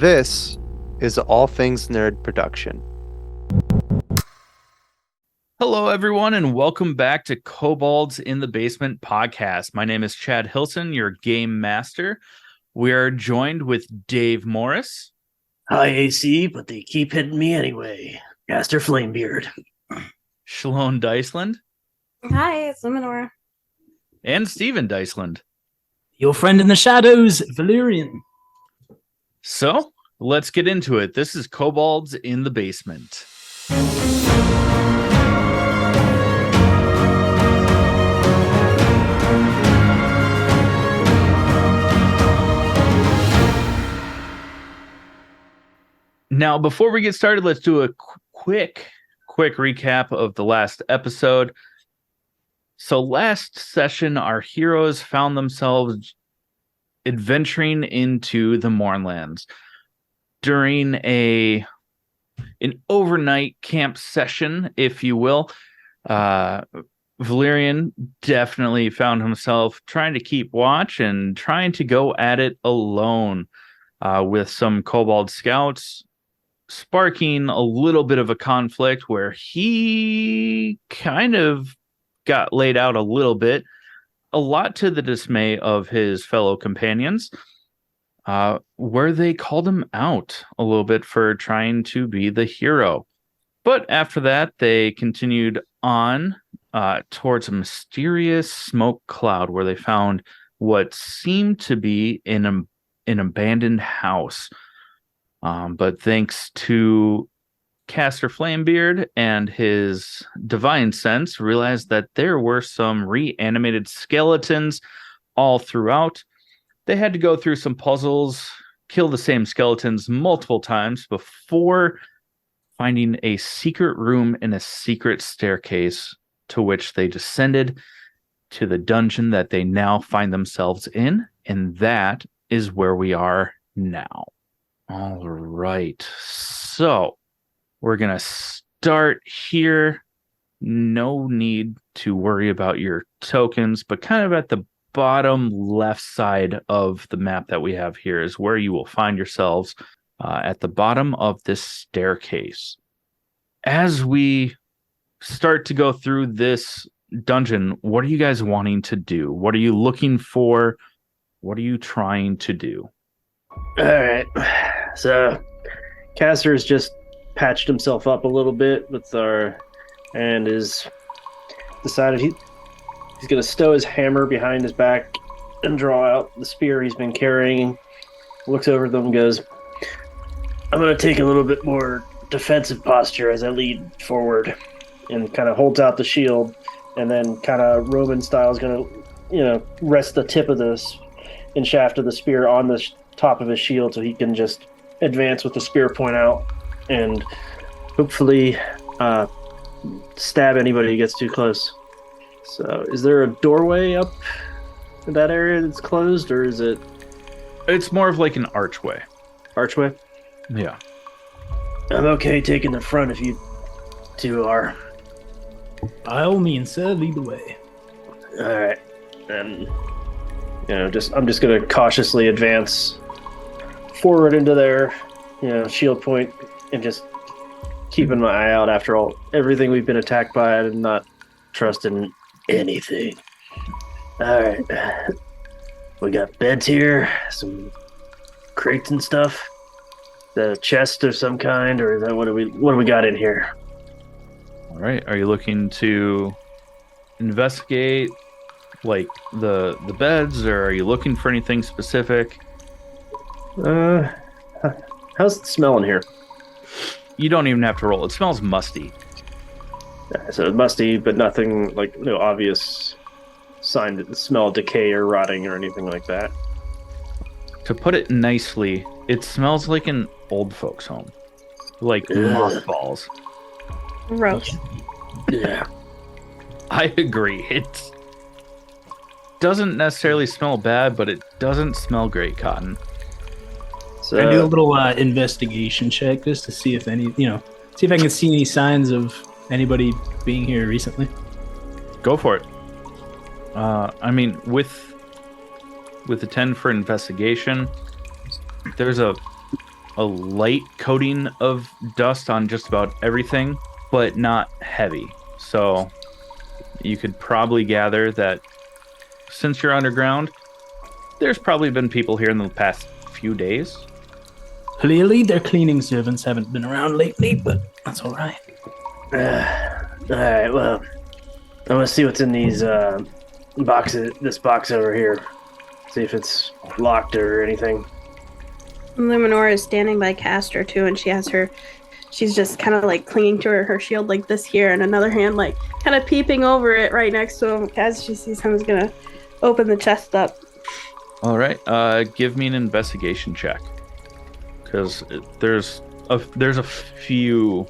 This is All Things Nerd Production. Hello, everyone, and welcome back to Kobolds in the Basement podcast. My name is Chad Hillson, your game master. We are joined with Dave Morris. Hi, AC, but they keep hitting me anyway. Caster Flamebeard. Schaloan Dysland. Hi, it's Luminora. And Steven Dysland. Your friend in the shadows, Valerian. So, let's get into it. This is Kobolds in the Basement. Now, before we get started, let's do a quick recap of the last episode. So last session, our heroes found themselves adventuring into the Mournlands during an overnight camp session, if you will. Valerian definitely found himself trying to keep watch and trying to go at it alone with some kobold scouts, sparking a little bit of a conflict where he kind of got laid out a little bit, a lot to the dismay of his fellow companions, where they called him out a little bit for trying to be the hero. But after that, they continued on towards a mysterious smoke cloud where they found what seemed to be an abandoned house. But thanks to Caster Flamebeard and his divine sense, realized that there were some reanimated skeletons all throughout. They had to go through some puzzles, kill the same skeletons multiple times before finding a secret room and a secret staircase, to which they descended to the dungeon that they now find themselves in. And that is where we are now. All right, so we're going to start here. No need to worry about your tokens, but kind of at the bottom left side of the map that we have here is where you will find yourselves at the bottom of this staircase. As we start to go through this dungeon, what are you guys wanting to do? What are you looking for? What are you trying to do? All right. So, Caster's just patched himself up a little bit and is decided he's going to stow his hammer behind his back and draw out the spear he's been carrying. Looks over them and goes, I'm going to take a little bit more defensive posture as I lead forward, and kind of holds out the shield, and then kind of Roman style is going to, rest the tip of this and shaft of the spear on the top of his shield so he can just advance with the spear point out and hopefully stab anybody who gets too close. So is there a doorway up in that area that's closed, or is it... It's more of like an archway. Archway? Yeah. I'm okay taking the front if you two are. By all means, sir, lead the way. Alright. And I'm just going to cautiously advance forward into their, shield point, and just keeping my eye out after everything we've been attacked by. I'm not trusting anything. All right, we got beds here, some crates and stuff. The chest of some kind, or is that what do we got in here? All right, are you looking to investigate like the beds, or are you looking for anything specific? How's it smelling here? You don't even have to roll. It smells musty. So musty, but nothing like no obvious sign that smell of decay or rotting or anything like that. To put it nicely, it smells like an old folks' home, like mothballs. Gross. Yeah, I agree. It doesn't necessarily smell bad, but it doesn't smell great, Cotton. So I do a little investigation check just to see if see if I can see any signs of anybody being here recently. Go for it. I mean, with the 10 for investigation, there's a a light coating of dust on just about everything, but not heavy. So you could probably gather that since you're underground, there's probably been people here in the past few days. Clearly, their cleaning servants haven't been around lately, but that's all right. All right. Well, I'm gonna see what's in these boxes. This box over here. See if it's locked or anything. Luminora is standing by Castor too, and she's just kind of like clinging to her shield like this here, and another hand like kind of peeping over it right next to him as she sees him. Is gonna open the chest up. All right, give me an investigation check, because there's a few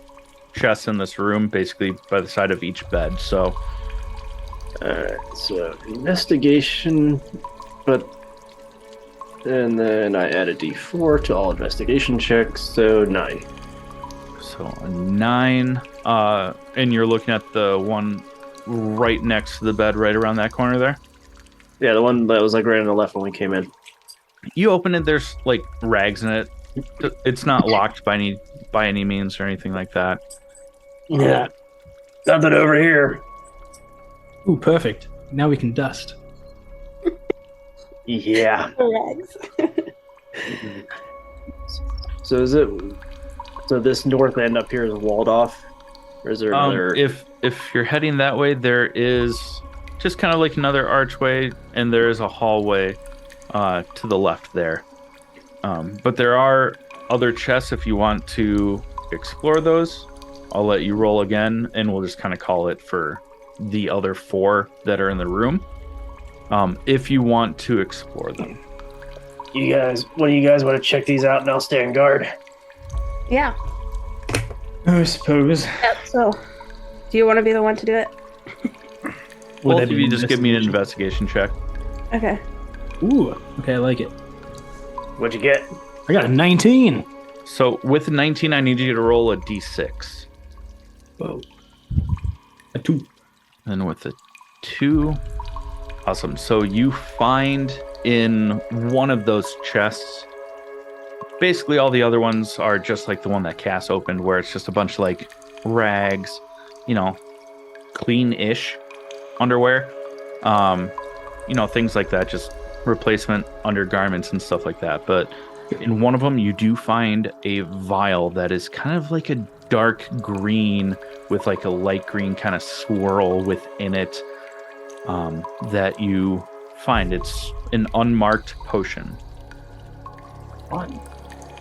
chests in this room, basically by the side of each bed. So, so investigation, and then I add a D4 to all investigation checks, so 9. So a 9, and you're looking at the one right next to the bed, right around that corner there. Yeah, the one that was like right on the left when we came in. You open it. There's like rags in it. It's not locked by any means or anything like that. Yeah, nothing over here. Ooh, perfect. Now we can dust. Yeah. Rags. So is it? So this north end up here is walled off, or is there another? If you're heading that way, there is just kind of like another archway, and there is a hallway to the left there. But there are other chests if you want to explore those. I'll let you roll again, and we'll just kind of call it for the other 4 that are in the room. If you want to explore them. You guys, one of you guys want to check these out, and I'll stay on guard. Yeah. I suppose. Yep. So, do you want to be the one to do it? Both of you just give me an investigation check. Okay. Ooh, okay, I like it. What'd you get? I got a 19. So with 19, I need you to roll a d6. Whoa. A 2. And with a 2, awesome. So you find in one of those chests, basically all the other ones are just like the one that Cass opened, where it's just a bunch of like rags, clean-ish underwear, things like that, just replacement undergarments and stuff like that. But in one of them, you do find a vial that is kind of like a dark green with like a light green kind of swirl within it, that you find. It's an unmarked potion. Fun.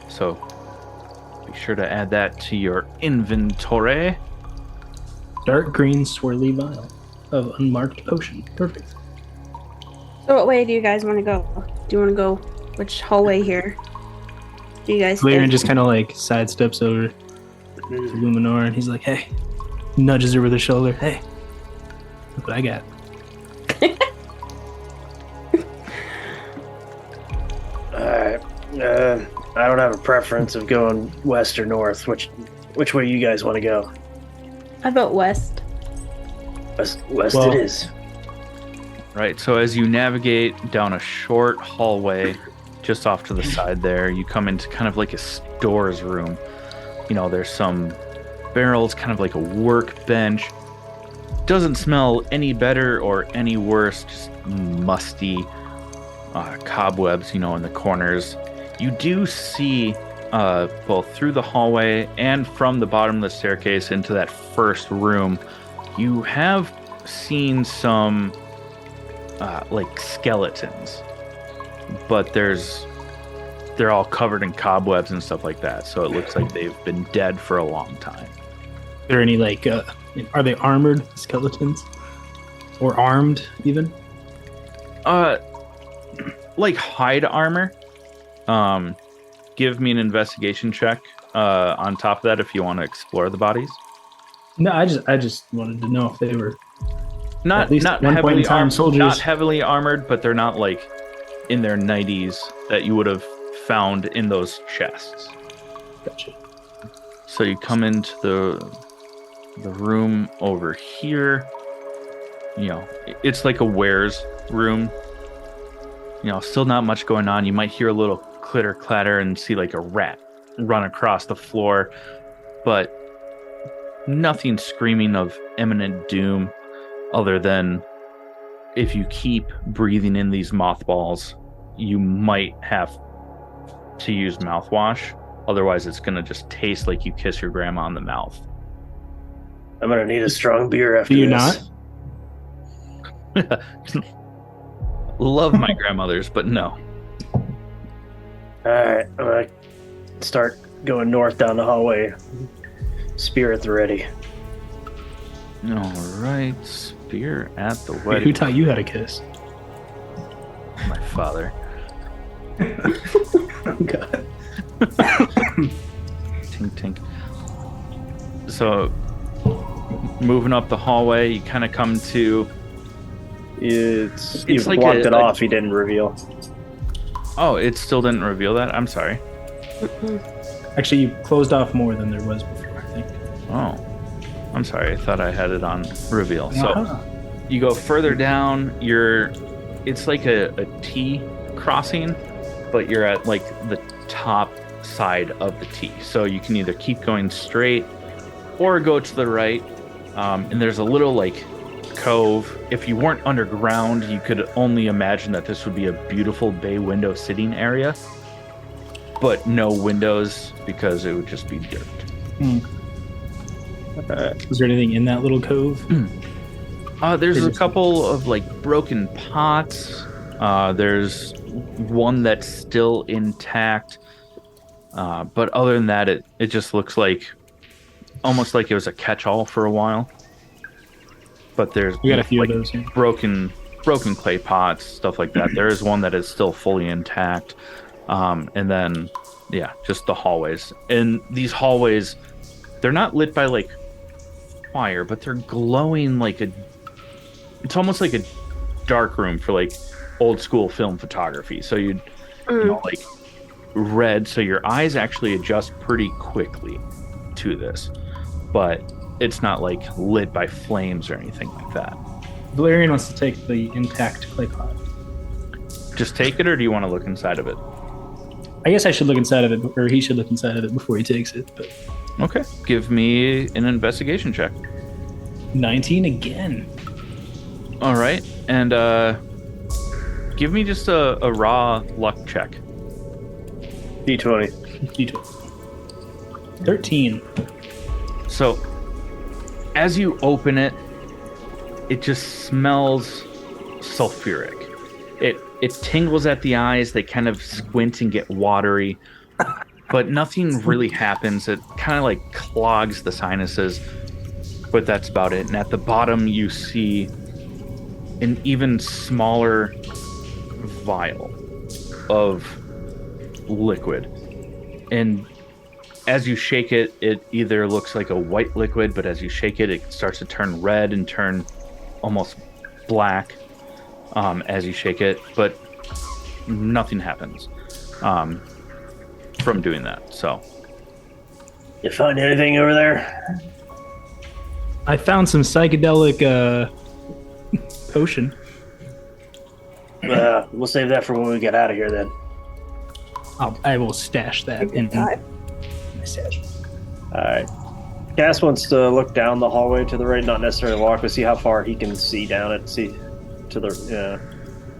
So be sure to add that to your inventory. Dark green swirly vial of unmarked potion. Perfect. So, what way do you guys want to go? Do you want to go which hallway here? Do you guys? Valerian think? just kind of like sidesteps over to Luminora, and he's like, "Hey," nudges her with his shoulder. "Hey, look what I got." I don't have a preference of going west or north. Which way you guys want to go? How about west? West Well- it is. Right, so as you navigate down a short hallway just off to the side there, you come into kind of like a stores room. There's some barrels, kind of like a workbench. Doesn't smell any better or any worse, just musty cobwebs, in the corners. You do see both through the hallway and from the bottom of the staircase into that first room, you have seen some like skeletons, but they're all covered in cobwebs and stuff like that, so it looks like they've been dead for a long time. Are there any like are they armored skeletons or armed even? Like hide armor. Give me an investigation check on top of that if you want to explore the bodies. No, I just wanted to know if they were Not at least not at one point heavily in time soldiers. not heavily armored, but they're not like in their 90s that you would have found in those chests. Gotcha. So you come into the room over here. It's like a wares room. Still not much going on. You might hear a little clitter clatter and see like a rat run across the floor, but nothing screaming of imminent doom other than if you keep breathing in these mothballs, you might have to use mouthwash. Otherwise, it's going to just taste like you kiss your grandma in the mouth. I'm going to need a strong beer after Do you this. not? Love my grandmothers, but no. Alright, I'm going to start going north down the hallway. Spear at the ready. All right, spear at the Wait, wedding. who taught you how to kiss? My father. Oh, God. Tink, tink. So, moving up the hallway, you kind of come to... You've like blocked it a- off, he didn't reveal. Oh, it still didn't reveal that? I'm sorry. Actually, you closed off more than there was before, I think. Oh, I'm sorry. I thought I had it on reveal. So, Uh-huh. you go further down, it's like a T crossing, but you're at like the top side of the T. So you can either keep going straight or go to the right. And there's a little like cove. If you weren't underground, you could only imagine that this would be a beautiful bay window sitting area, but no windows because it would just be dirt. Was there anything in that little cove? There's a couple of like broken pots. There's one that's still intact. But other than that, it just looks like almost like it was a catch-all for a while. But there's We got a few like of those here. broken clay pots, stuff like that. There is one that is still fully intact. And then just the hallways. And these hallways, they're not lit by like fire, but they're glowing like it's almost like a dark room for like old school film photography. So you know, like red, so your eyes actually adjust pretty quickly to this, but it's not like lit by flames or anything like that. Valerian wants to take the intact clay pot. Just take it, or do you want to look inside of it? I guess I should look inside of it, or he should look inside of it before he takes it. But Okay, give me an investigation check. 19 again. All right, and give me just a raw luck check. D20. D12. 13. So, as you open it, it just smells sulfuric. It tingles at the eyes. They kind of squint and get watery, but nothing really happens. It kind of like clogs the sinuses, but that's about it. And at the bottom, you see an even smaller vial of liquid. And as you shake it, it either looks like a white liquid, but as you shake it, it starts to turn red and turn almost black as you shake it, but nothing happens from doing that. So, You find anything over there? I found some psychedelic potion. We'll save that for when we get out of here then. I will stash that in my stash. Alright. Cass wants to look down the hallway to the right, not necessarily walk, but see how far he can see down it. See to the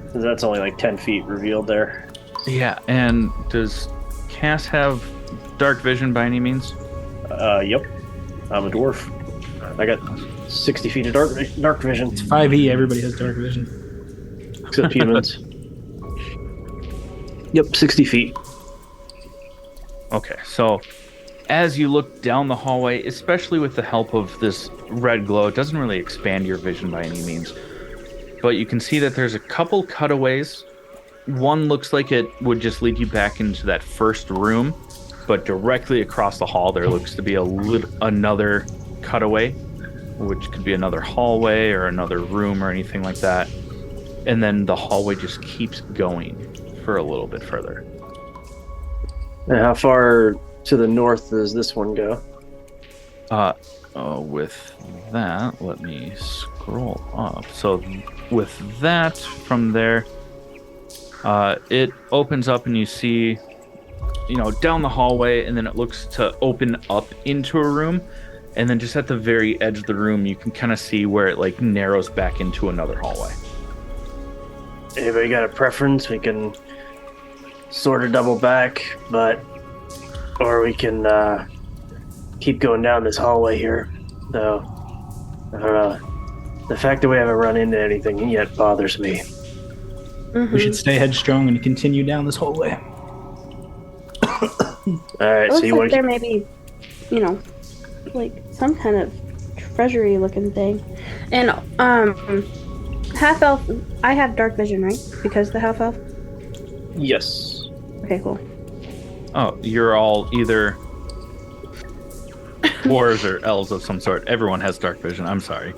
because that's only like 10 feet revealed there. yeah. And does Cass have dark vision by any means? Yep. I'm a dwarf. I got 60 feet of dark vision, It's 5e. Everybody has dark vision. except humans. Yep, 60 feet. Okay, so as you look down the hallway, especially with the help of this red glow, it doesn't really expand your vision by any means, but you can see that there's a couple cutaways. One looks like it would just lead you back into that first room, but directly across the hall there looks to be another cutaway, which could be another hallway or another room or anything like that. And then the hallway just keeps going for a little bit further. And how far to the north does this one go? With that, let me scroll up. So with that, from there, it opens up and you see down the hallway, and then it looks to open up into a room, and then just at the very edge of the room, you can kind of see where it like narrows back into another hallway. Anybody got a preference? We can sort of double back, or we can keep going down this hallway here. Though, I don't know. The fact that we haven't run into anything yet bothers me. We should stay headstrong and continue down this hallway. All right, It so looks you like want there may be, like some kind of treasury-looking thing. And half elf. I have dark vision, right? Because the half elf. Yes. Okay, cool. Oh, you're all either dwarves or elves of some sort. Everyone has dark vision. I'm sorry.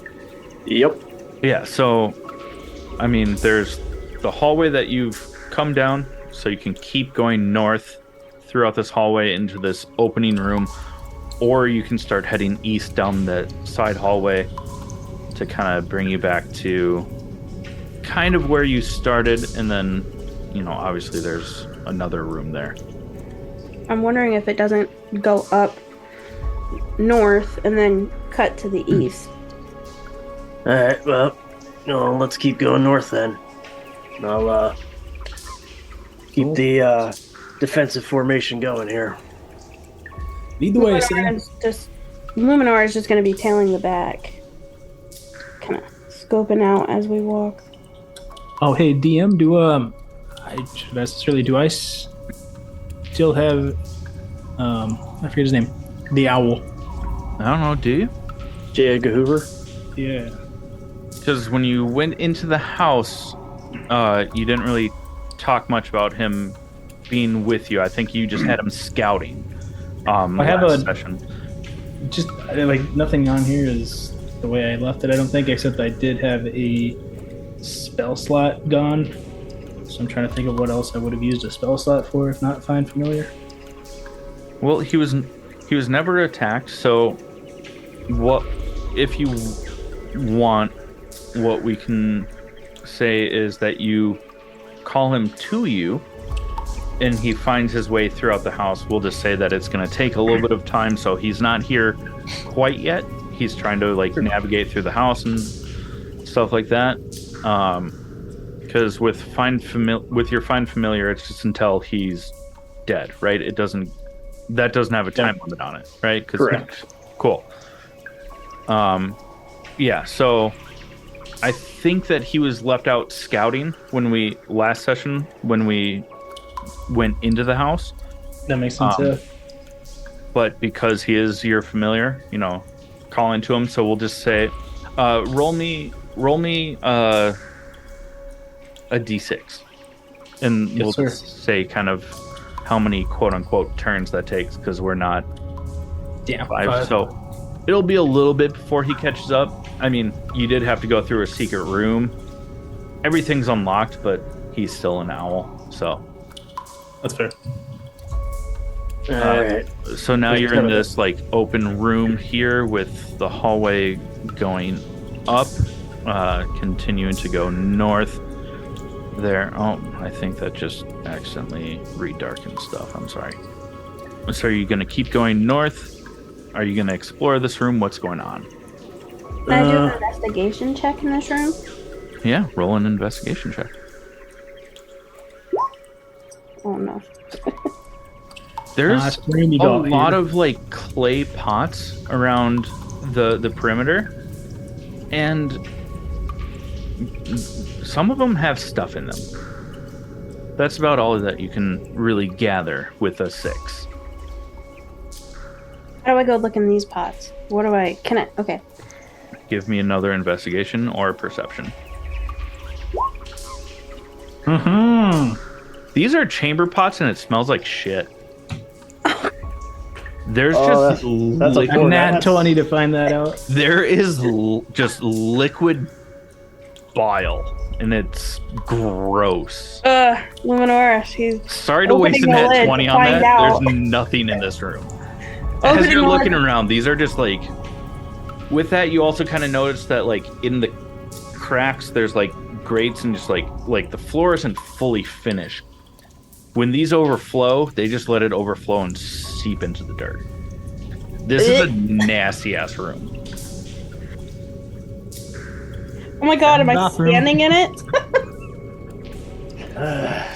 Yep. Yeah, so, I mean, there's the hallway that you've come down, so you can keep going north throughout this hallway into this opening room, or you can start heading east down the side hallway to kind of bring you back to kind of where you started, and then, obviously there's another room there. I'm wondering if it doesn't go up north and then cut to the east. All right. Well, let's keep going north then. I'll keep the defensive formation going here. Lead the way, Sam. Luminora is just going to be tailing the back, kind of scoping out as we walk. Oh, hey, DM, I should ask this earlier, do I still have, I forget his name, the owl? I don't know, do you? J. Edgar Hoover? Yeah. Because when you went into the house, you didn't really talk much about him being with you. I think you just had him scouting. I have last session. Just like nothing on here is the way I left it, I don't think, except I did have a spell slot gone. So I'm trying to think of what else I would have used a spell slot for if not Find Familiar. Well, he was never attacked, so what if you want, what we can say is that you call him to you and he finds his way throughout the house. We'll just say that it's going to take a little bit of time, so he's not here quite yet. He's trying to navigate through the house and stuff like that. Because with your Find Familiar, it's just until he's dead, right? That doesn't have a time limit on it, right? Correct. Cool. Yeah, so I think that he was left out scouting last session when we went into the house. That makes sense, yeah. But because he is your familiar, calling to him, so we'll just say, roll me a d6. And Yes, we'll sir. just say kind of how many quote-unquote turns that takes, because we're not five. So it'll be a little bit before he catches up. I mean, you did have to go through a secret room. Everything's unlocked, but he's still an owl, so. That's fair. All right. So now you're in this open room here with the hallway going up, continuing to go north. There. Oh, I think that just accidentally redarkened stuff. I'm sorry. So are you going to keep going north? Are you going to explore this room? What's going on? Can I do an investigation check in this room? Yeah, roll an investigation check. Oh no. There's a lot of clay pots around the perimeter, and some of them have stuff in them. That's about all that you can really gather with a 6. How do I go look in these pots? Okay. Give me another investigation or perception. These are chamber pots and it smells like shit. There's that's a Nat 20 to find that out. There is just liquid bile, and it's gross. Luminora, she's Sorry to waste a opening the Nat lid 20 to on find that. out. There's nothing in this room. Opening As you're the looking lid. around, these are just with that, you also kind of notice that in the cracks, there's grates and just the floor isn't fully finished. when these overflow, they just let it overflow and seep into the dirt. This is a nasty ass room. Oh my god, am I Bathroom. standing in it?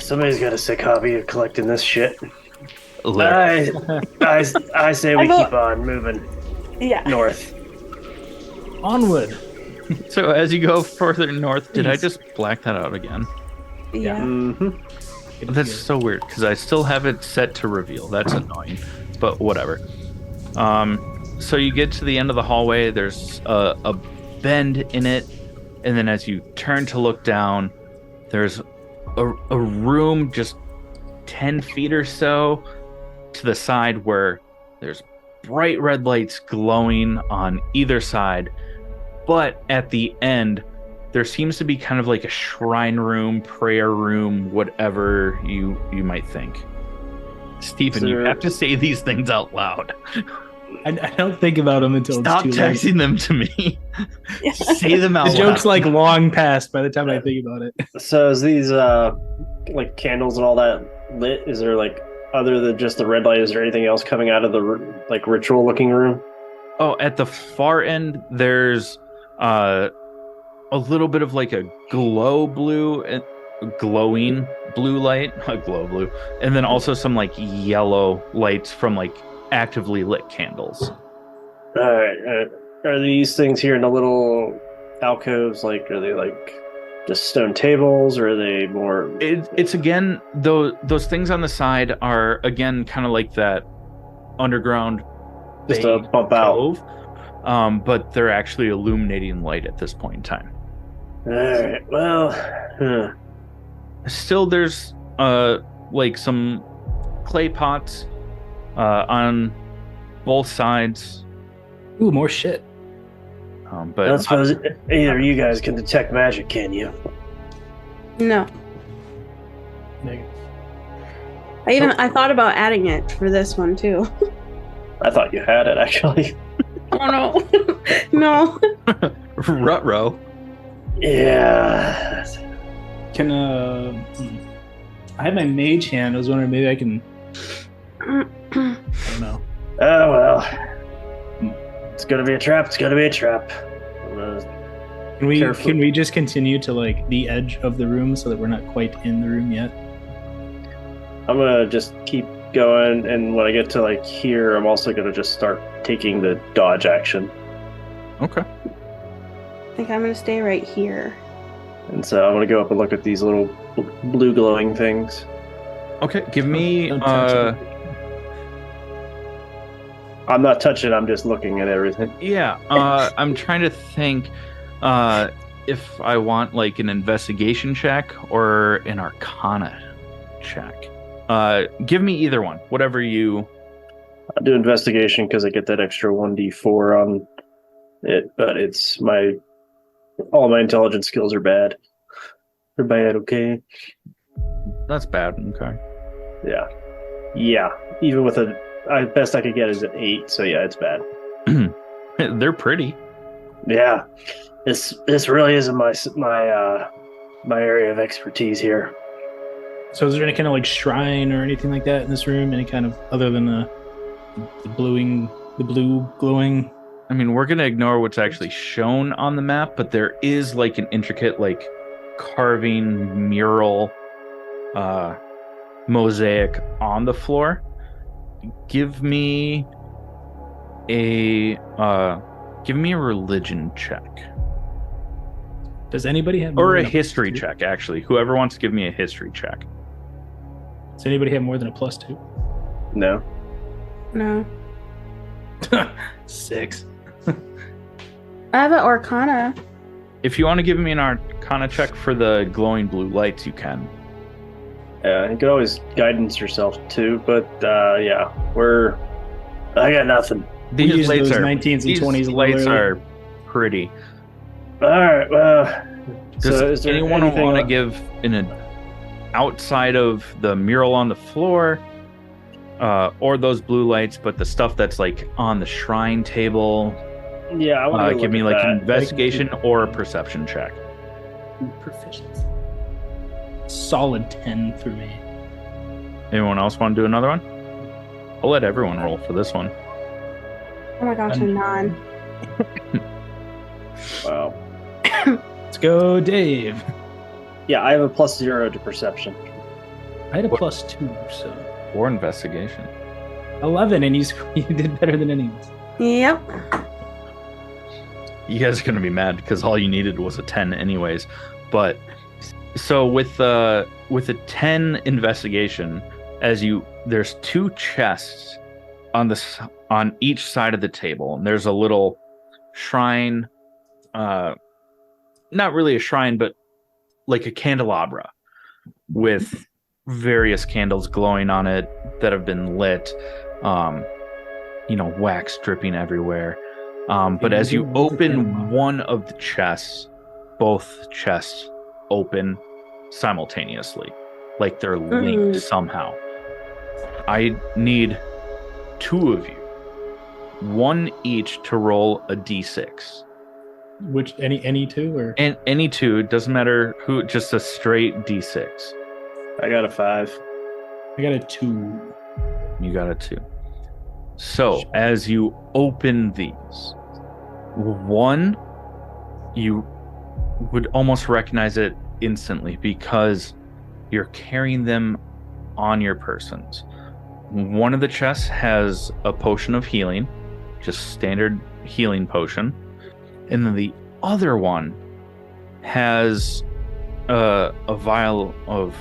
Somebody's got a sick hobby of collecting this shit. Literally. I say we keep on moving Yeah. north. Onward. So as you go further north, did I just black that out again? Yeah. Mm-hmm. That's so weird because I still have it set to reveal. That's annoying, but whatever. So you get to the end of the hallway. There's a bend in it, and then as you turn to look down, there's a room just 10 feet or so to the side where there's bright red lights glowing on either side. But at the end, there seems to be kind of like a shrine room, prayer room, whatever you might think. Stephen, you have to say these things out loud. I don't think about them until Stop it's too late. texting them to me. Say them out The loud. joke's like long past by the time I think about it. So is these like candles and all that lit? Is there like other than just the red light? Is there anything else coming out of the like ritual looking room? Oh, at the far end, there's a little bit of like a glowing blue light, a glow blue, and then also some like yellow lights from like actively lit candles. All right. Are these things here in the little alcoves? Like, are they like just stone tables, or are they more? It's again those things on the side are again kind of like that underground Just a bump out. cove, but they're actually illuminating light at this point in time. All right. Well, Still, there's like some clay pots on both sides, Ooh, more shit. I but don't suppose either of you guys can detect magic, can you? No. I thought about adding it for this one too. I thought you had it actually. Oh no. No. Rutro. Yeah. Can I have my mage hand. I was wondering maybe I can. I don't know. Oh well. It's gonna be a trap. It's gonna be a trap. Can we Careful. can we just continue to like the edge of the room so that we're not quite in the room yet? I'm gonna just keep going, and when I get to like here, I'm also gonna just start taking the dodge action. Okay. I think I'm gonna stay right here. And so I'm gonna go up and look at these little blue glowing things. Okay. Give me. Don't touch it. I'm not touching. I'm just looking at everything. Yeah. I'm trying to think if I want like an investigation check or an Arcana check. Give me either one. Whatever you. I'll do investigation because I get that extra 1d4 on it, but it's all my intelligence skills are bad. They're bad, okay? That's bad. Okay. Yeah. Even with best I could get is an 8, so yeah, it's bad. They're pretty. Yeah, this really isn't my area of expertise here. So is there any kind of like shrine or anything like that in this room? Any kind of other than the blue glowing? I mean, we're gonna ignore what's actually shown on the map, but there is like an intricate like carving mural mosaic on the floor. Give me a religion check. Does anybody have Or more a than history +2? check, actually. Whoever wants to give me a history check. Does anybody have more than a +2? No. No. 6. I have an Arcana. If you want to give me an Arcana check for the glowing blue lights, you can. Yeah, you could always guidance yourself too, but yeah, I got nothing. We These use lights those are 19s and 20s a little lights early. are pretty. All right, well. Does So is there anyone anything want to give outside of the mural on the floor, or those blue lights, but the stuff that's like on the shrine table? Yeah, I want to Give me like that. an investigation or a perception check. Proficiency. Solid 10 for me. Anyone else want to do another one? I'll let everyone roll for this one. Oh my gosh, a 9. Wow. Let's go, Dave. Yeah, I have a +0 to perception. I had a +2, so Or investigation. 11, and you did better than anyone. Yep. You guys are going to be mad because all you needed was a 10 anyways. But so with a 10 investigation, there's 2 chests on each side of the table, and there's a little shrine, not really a shrine, but like a candelabra with various candles glowing on it that have been lit, wax dripping everywhere. But as you open one of the chests, both chests open simultaneously, like they're linked somehow. I need 2 of you, 1 each, to roll a d6. Which any 2 or And any 2, it doesn't matter who, just a straight d6. I got a 5. I got a 2. You got a 2. So as you open these, 1, you would almost recognize it instantly because you're carrying them on your persons. One of the chests has a potion of healing, just standard healing potion. And then the other one has a vial of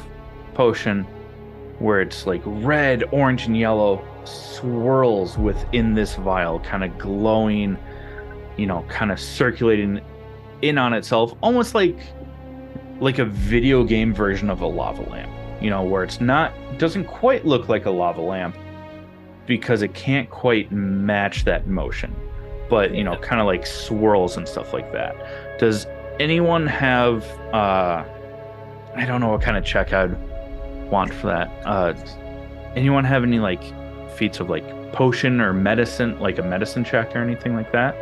potion where it's like red, orange, and yellow swirls within this vial, kind of glowing, kind of circulating in on itself, almost like a video game version of a lava lamp, where doesn't quite look like a lava lamp because it can't quite match that motion, but kind of like swirls and stuff like that. Does anyone have I don't know what kind of check I'd want for that. Anyone have any like feats of like potion or medicine, like a medicine check or anything like that?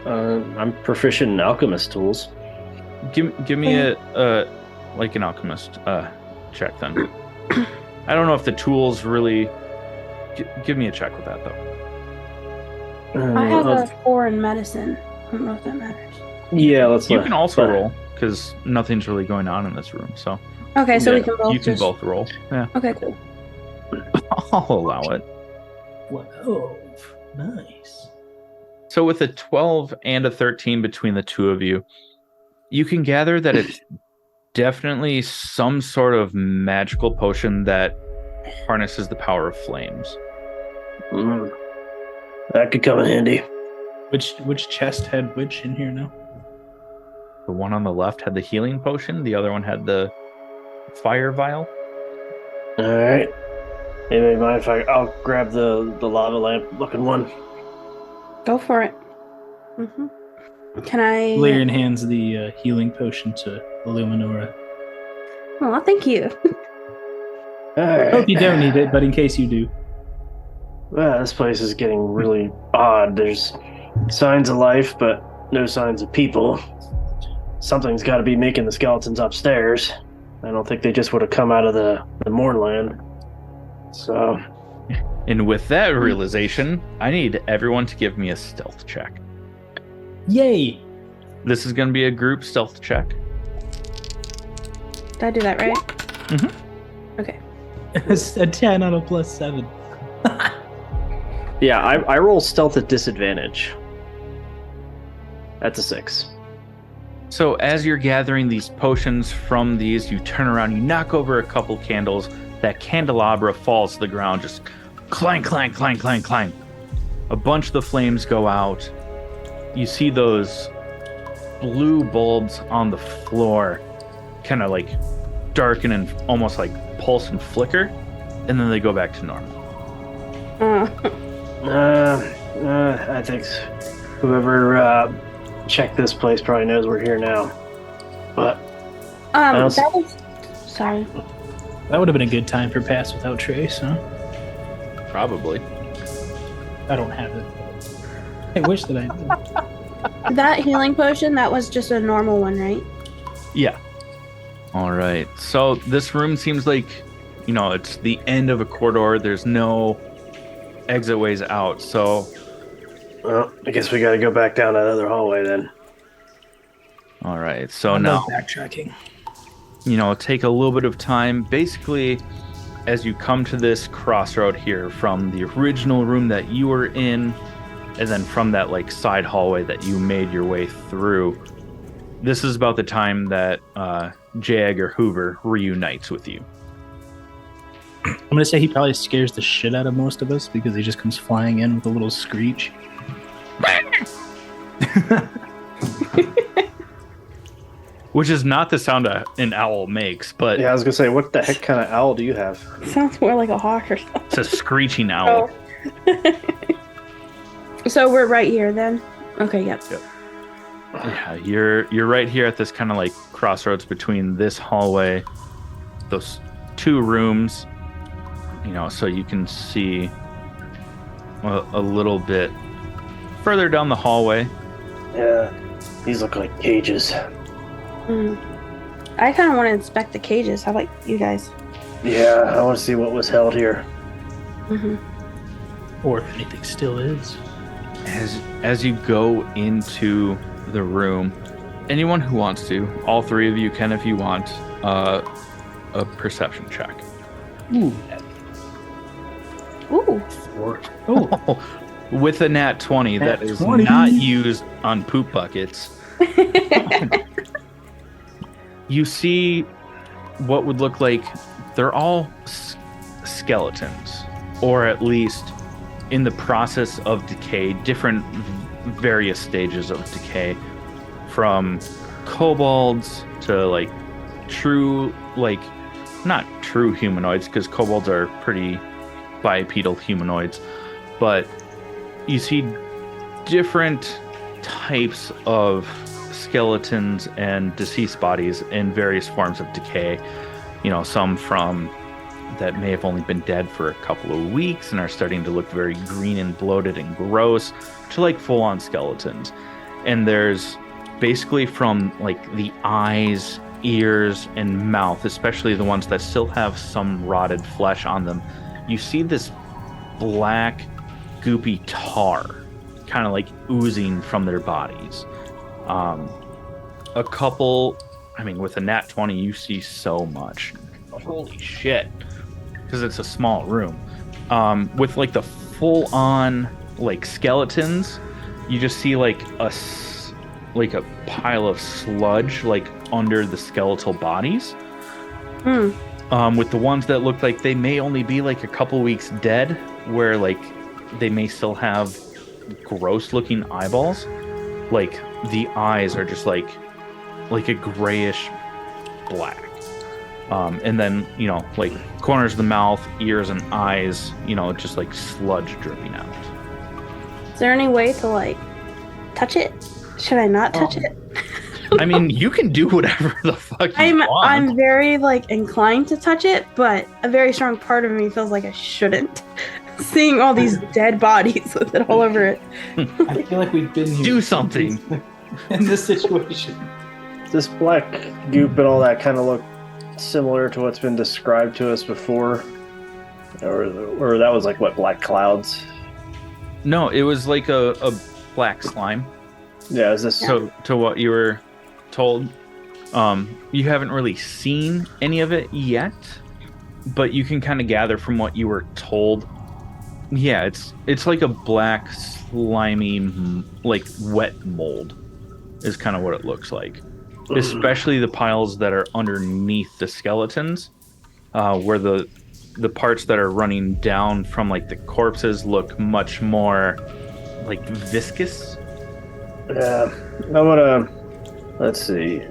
I'm proficient in alchemist tools. Give me a like an alchemist check then. I don't know if the tools really. Give me a check with that though. I have a 4 in medicine. I don't know if that matters. Yeah, let's. You can also roll because nothing's really going on in this room. So. Okay, so Yeah, we can both. You can both roll. Yeah. Okay, cool. I'll allow it. 12. Nice. So with a 12 and a 13 between the 2 of you, you can gather that it's definitely some sort of magical potion that harnesses the power of flames. That could come in handy. Which chest had which in here now? The one on the left had the healing potion. The other one had the fire vial. All right. Anybody mind if I'll grab the lava lamp looking one? Go for it. Can I? Valerian hands the healing potion to Luminora. Oh, thank you. All I right. hope you don't need it, but in case you do. Well, this place is getting really odd. There's signs of life, but no signs of people. Something's got to be making the skeletons upstairs. I don't think they just would have come out of the Mournland. So, And with that realization, I need everyone to give me a stealth check. Yay! This is going to be a group stealth check. Did I do that right? Mm-hmm. Okay. It's a 10 on a +7. yeah, I roll stealth at disadvantage. That's a 6. So as you're gathering these potions from these, you turn around, you knock over a couple candles. That candelabra falls to the ground, just clang, clang, clang, clang, clang. A bunch of the flames go out. You see those blue bulbs on the floor kind of like darken and almost like pulse and flicker, and then they go back to normal. I think whoever checked this place probably knows we're here now. But That was. Sorry. That would have been a good time for Pass Without Trace, huh? Probably. I don't have it. I wish that I did. That healing potion, that was just a normal one, right? Yeah. All right. So this room seems like it's the end of a corridor. There's no exit ways out. So, Well, I guess we got to go back down that other hallway then. all right. So I now, love backtracking. take a little bit of time. Basically, as you come to this crossroad here from the original room that you were in, and then from that like side hallway that you made your way through, this is about the time that Jag or Hoover reunites with you. I'm gonna say he probably scares the shit out of most of us because he just comes flying in with a little screech. Which is not the sound an owl makes, but Yeah, I was gonna say, what the heck kind of owl do you have? Sounds more like a hawk or something. it's a screeching owl. So we're right here then. Okay, yep. Yeah, you're right here at this kind of like crossroads between this hallway, those two rooms, so you can see a little bit further down the hallway. Yeah, these look like cages. I kind of want to inspect the cages. How about you guys? Yeah, I want to see what was held here. Or if anything still is. As you go into the room, anyone who wants to, all three of you can if you want, a perception check. Ooh. Ooh. 4. Oh. With a nat 20 that is 20. not used on poop buckets. You see what would look like they're all skeletons, or at least in the process of decay, different various stages of decay, from kobolds to like true, like not true humanoids, because kobolds are pretty bipedal humanoids, but you see different types of skeletons and deceased bodies in various forms of decay. Some from that may have only been dead for a couple of weeks and are starting to look very green and bloated and gross, to like full-on skeletons. And there's basically from like the eyes, ears, and mouth, especially the ones that still have some rotted flesh on them, you see this black goopy tar kind of like oozing from their bodies. A couple, with a nat 20 you see so much. Holy shit, because it's a small room. With like the full-on like skeletons, you just see like a pile of sludge like under the skeletal bodies. With the ones that look like they may only be like a couple weeks dead, where like they may still have gross looking eyeballs, like the eyes are just like a grayish black. And then, like corners of the mouth, ears, and eyes, just like sludge dripping out. Is there any way to like touch it? Should I not touch it? You can do whatever the fuck you want. I'm very like inclined to touch it, but a very strong part of me feels like I shouldn't. Seeing all these dead bodies with it all over it. I feel like we've been here. Do something in this situation. This black goop and all that kind of look similar to what's been described to us before, or that was like what, black clouds? No, it was like a black slime. Yeah, is this to what you were told? You haven't really seen any of it yet, but you can kind of gather from what you were told. Yeah, it's like a black, slimy, like wet mold is kind of what it looks like. Especially the piles that are underneath the skeletons, where the parts that are running down from like the corpses look much more like viscous. Yeah, I'm gonna, let's see,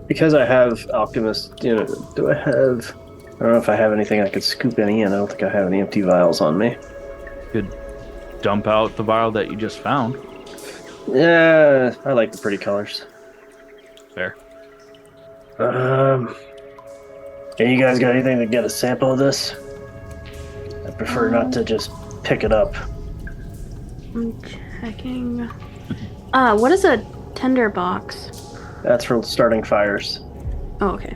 because I have Alchemist, do I have, I don't know if I have anything I could scoop any in. I don't think I have any empty vials on me. Could dump out the vial that you just found. Yeah, I like the pretty colors. Fair. And you guys got anything to get a sample of this? I prefer not to just pick it up. I'm checking. What is a tinder box? That's for starting fires. Oh, okay.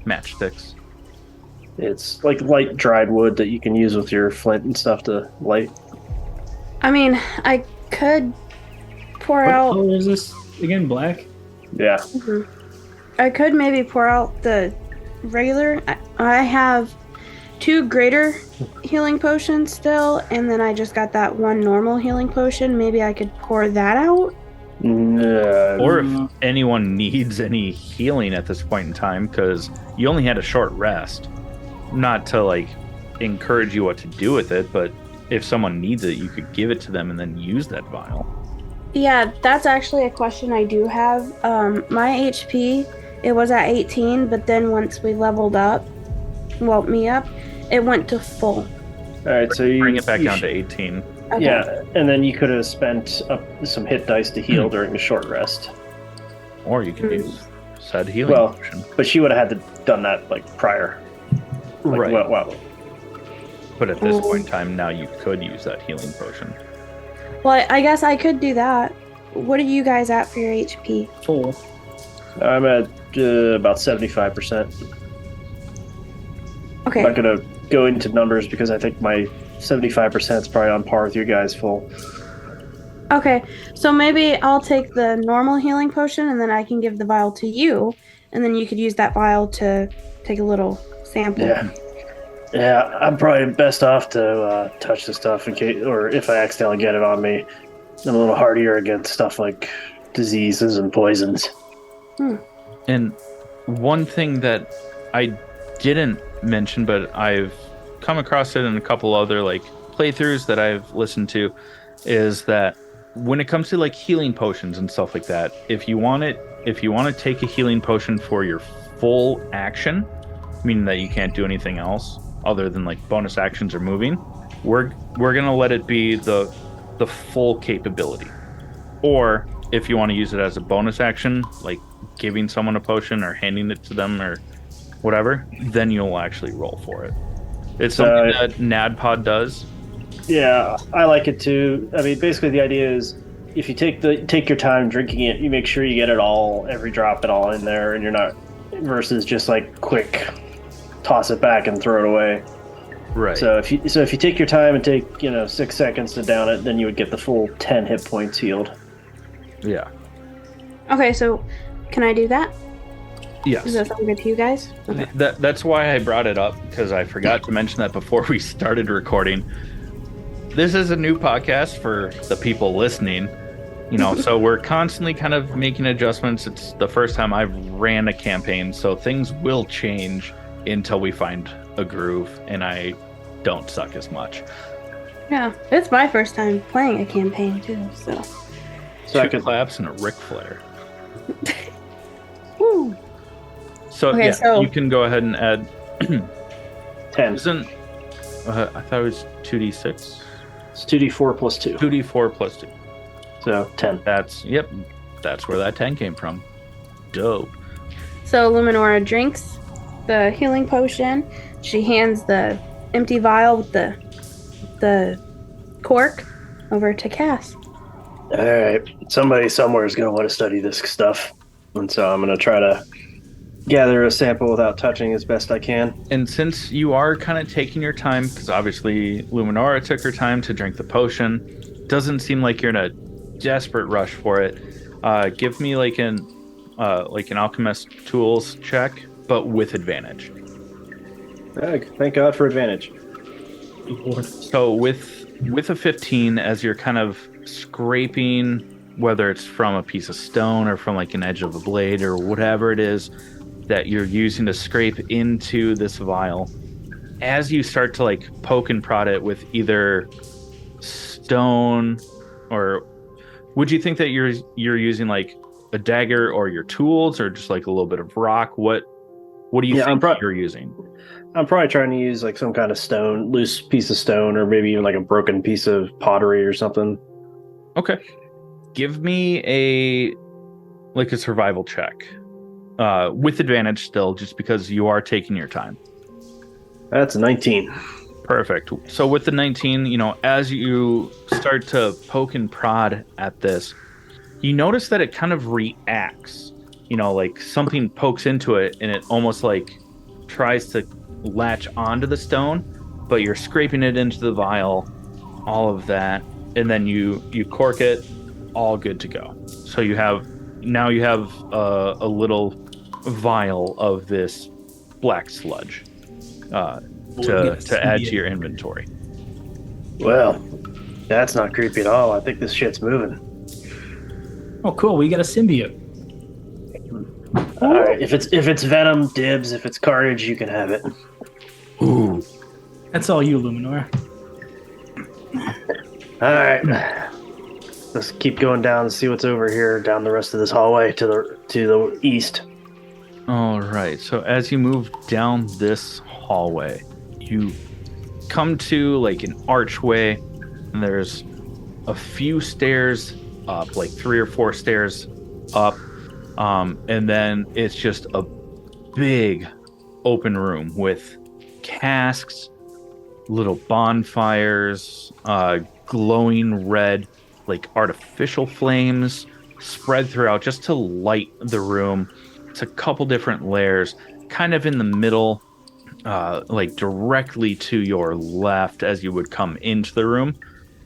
Matchsticks. It's like light dried wood that you can use with your flint and stuff to light. I mean, I could pour What out. color is this again? Black. Yeah. Mhm. I could maybe pour out the regular. I have 2 greater healing potions still, and then I just got that 1 normal healing potion. Maybe I could pour that out. No. Or if anyone needs any healing at this point in time, because you only had a short rest. Not to like encourage you what to do with it, but if someone needs it, you could give it to them and then use that vial. Yeah, that's actually a question I do have. My HP, it was at 18, but then once we leveled up, well, me up, it went to full. All right, so you Bring it back you down sh- to 18. Okay. Yeah, and then you could have spent some hit dice to heal during the short rest. Or you could use said healing Well, potion. but she would have had to done that like prior. Like, Right. Well, But at this point in time, now you could use that healing potion. Well, I guess I could do that. What are you guys at for your HP? Full. I'm at about 75%. Okay. I'm not gonna go into numbers because I think my 75% is probably on par with your guys' full. Okay, so maybe I'll take the normal healing potion and then I can give the vial to you, and then you could use that vial to take a little sample. Yeah, I'm probably best off to touch the stuff in case, or if I accidentally get it on me, I'm a little hardier against stuff like diseases and poisons. And one thing that I didn't mention, but I've come across it in a couple other like playthroughs that I've listened to, is that when it comes to like healing potions and stuff like that, if you want to take a healing potion for your full action, meaning that you can't do anything else other than like bonus actions or moving, we're gonna let it be the full capability. Or if you want to use it as a bonus action, like giving someone a potion or handing it to them or whatever, then you'll actually roll for it. It's something that NADPOD does. Yeah, I like it too. I mean, basically the idea is if you take your time drinking it, you make sure you get it all, every drop it all in there, and you're not versus just like quick toss it back and throw it away. Right. So if you take your time and take 6 seconds to down it, then you would get the full 10 hit points healed. Yeah. Okay, so can I do that? Yes. Does that sound good to you guys? Okay. That's why I brought it up, because I forgot to mention that before we started recording. This is a new podcast for the people listening, so we're constantly kind of making adjustments. It's the first time I've ran a campaign, so things will change until we find a groove and I don't suck as much. Yeah, it's my first time playing a campaign too, so. So I 2 could claps and a Ric Flair. Woo. So Okay, yeah, so- you can go ahead and add. 10. Isn't I thought it was 2d6, It's 2d4 plus 2. 2d4 plus 2. So 10. That's where that 10 came from. Dope. So Luminora drinks the healing potion. She hands the empty vial with the cork over to Cass. All right. Somebody somewhere is going to want to study this stuff. And so I'm going to try to gather a sample without touching as best I can. And since you are kind of taking your time, because obviously Luminora took her time to drink the potion, doesn't seem like you're in a desperate rush for it. Give me like an alchemist tools check, but with advantage. Thank God for advantage. So with a 15, as you're kind of scraping, whether it's from a piece of stone or from like an edge of a blade or whatever it is that you're using to scrape into this vial, as you start to like poke and prod it with either stone, or would you think that you're using like a dagger or your tools or just like a little bit of rock? What do you think you're using? I'm probably trying to use like some kind of stone, loose piece of stone, or maybe even like a broken piece of pottery or something. Okay. Give me a survival check. With advantage still, just because you are taking your time. That's 19. Perfect. So with the 19, as you start to poke and prod at this, you notice that it kind of reacts. Like something pokes into it and it almost like tries to latch onto the stone, but you're scraping it into the vial, all of that, and then you cork it, all good to go. So you have a little vial of this black sludge to add to your inventory. Well, that's not creepy at all. I think this shit's moving. Oh, cool. We got a symbiote. All right, if it's venom, dibs. If it's carnage, you can have it. Ooh. That's all you, Luminora. All right, let's keep going down and see what's over here down the rest of this hallway to the east. All right. So as you move down this hallway, you come to like an archway, and there's a few stairs up, like 3 or 4 stairs up, and then it's just a big open room with casks, little bonfires, glowing red, like artificial flames spread throughout just to light the room. It's a couple different layers, kind of in the middle, like directly to your left as you would come into the room,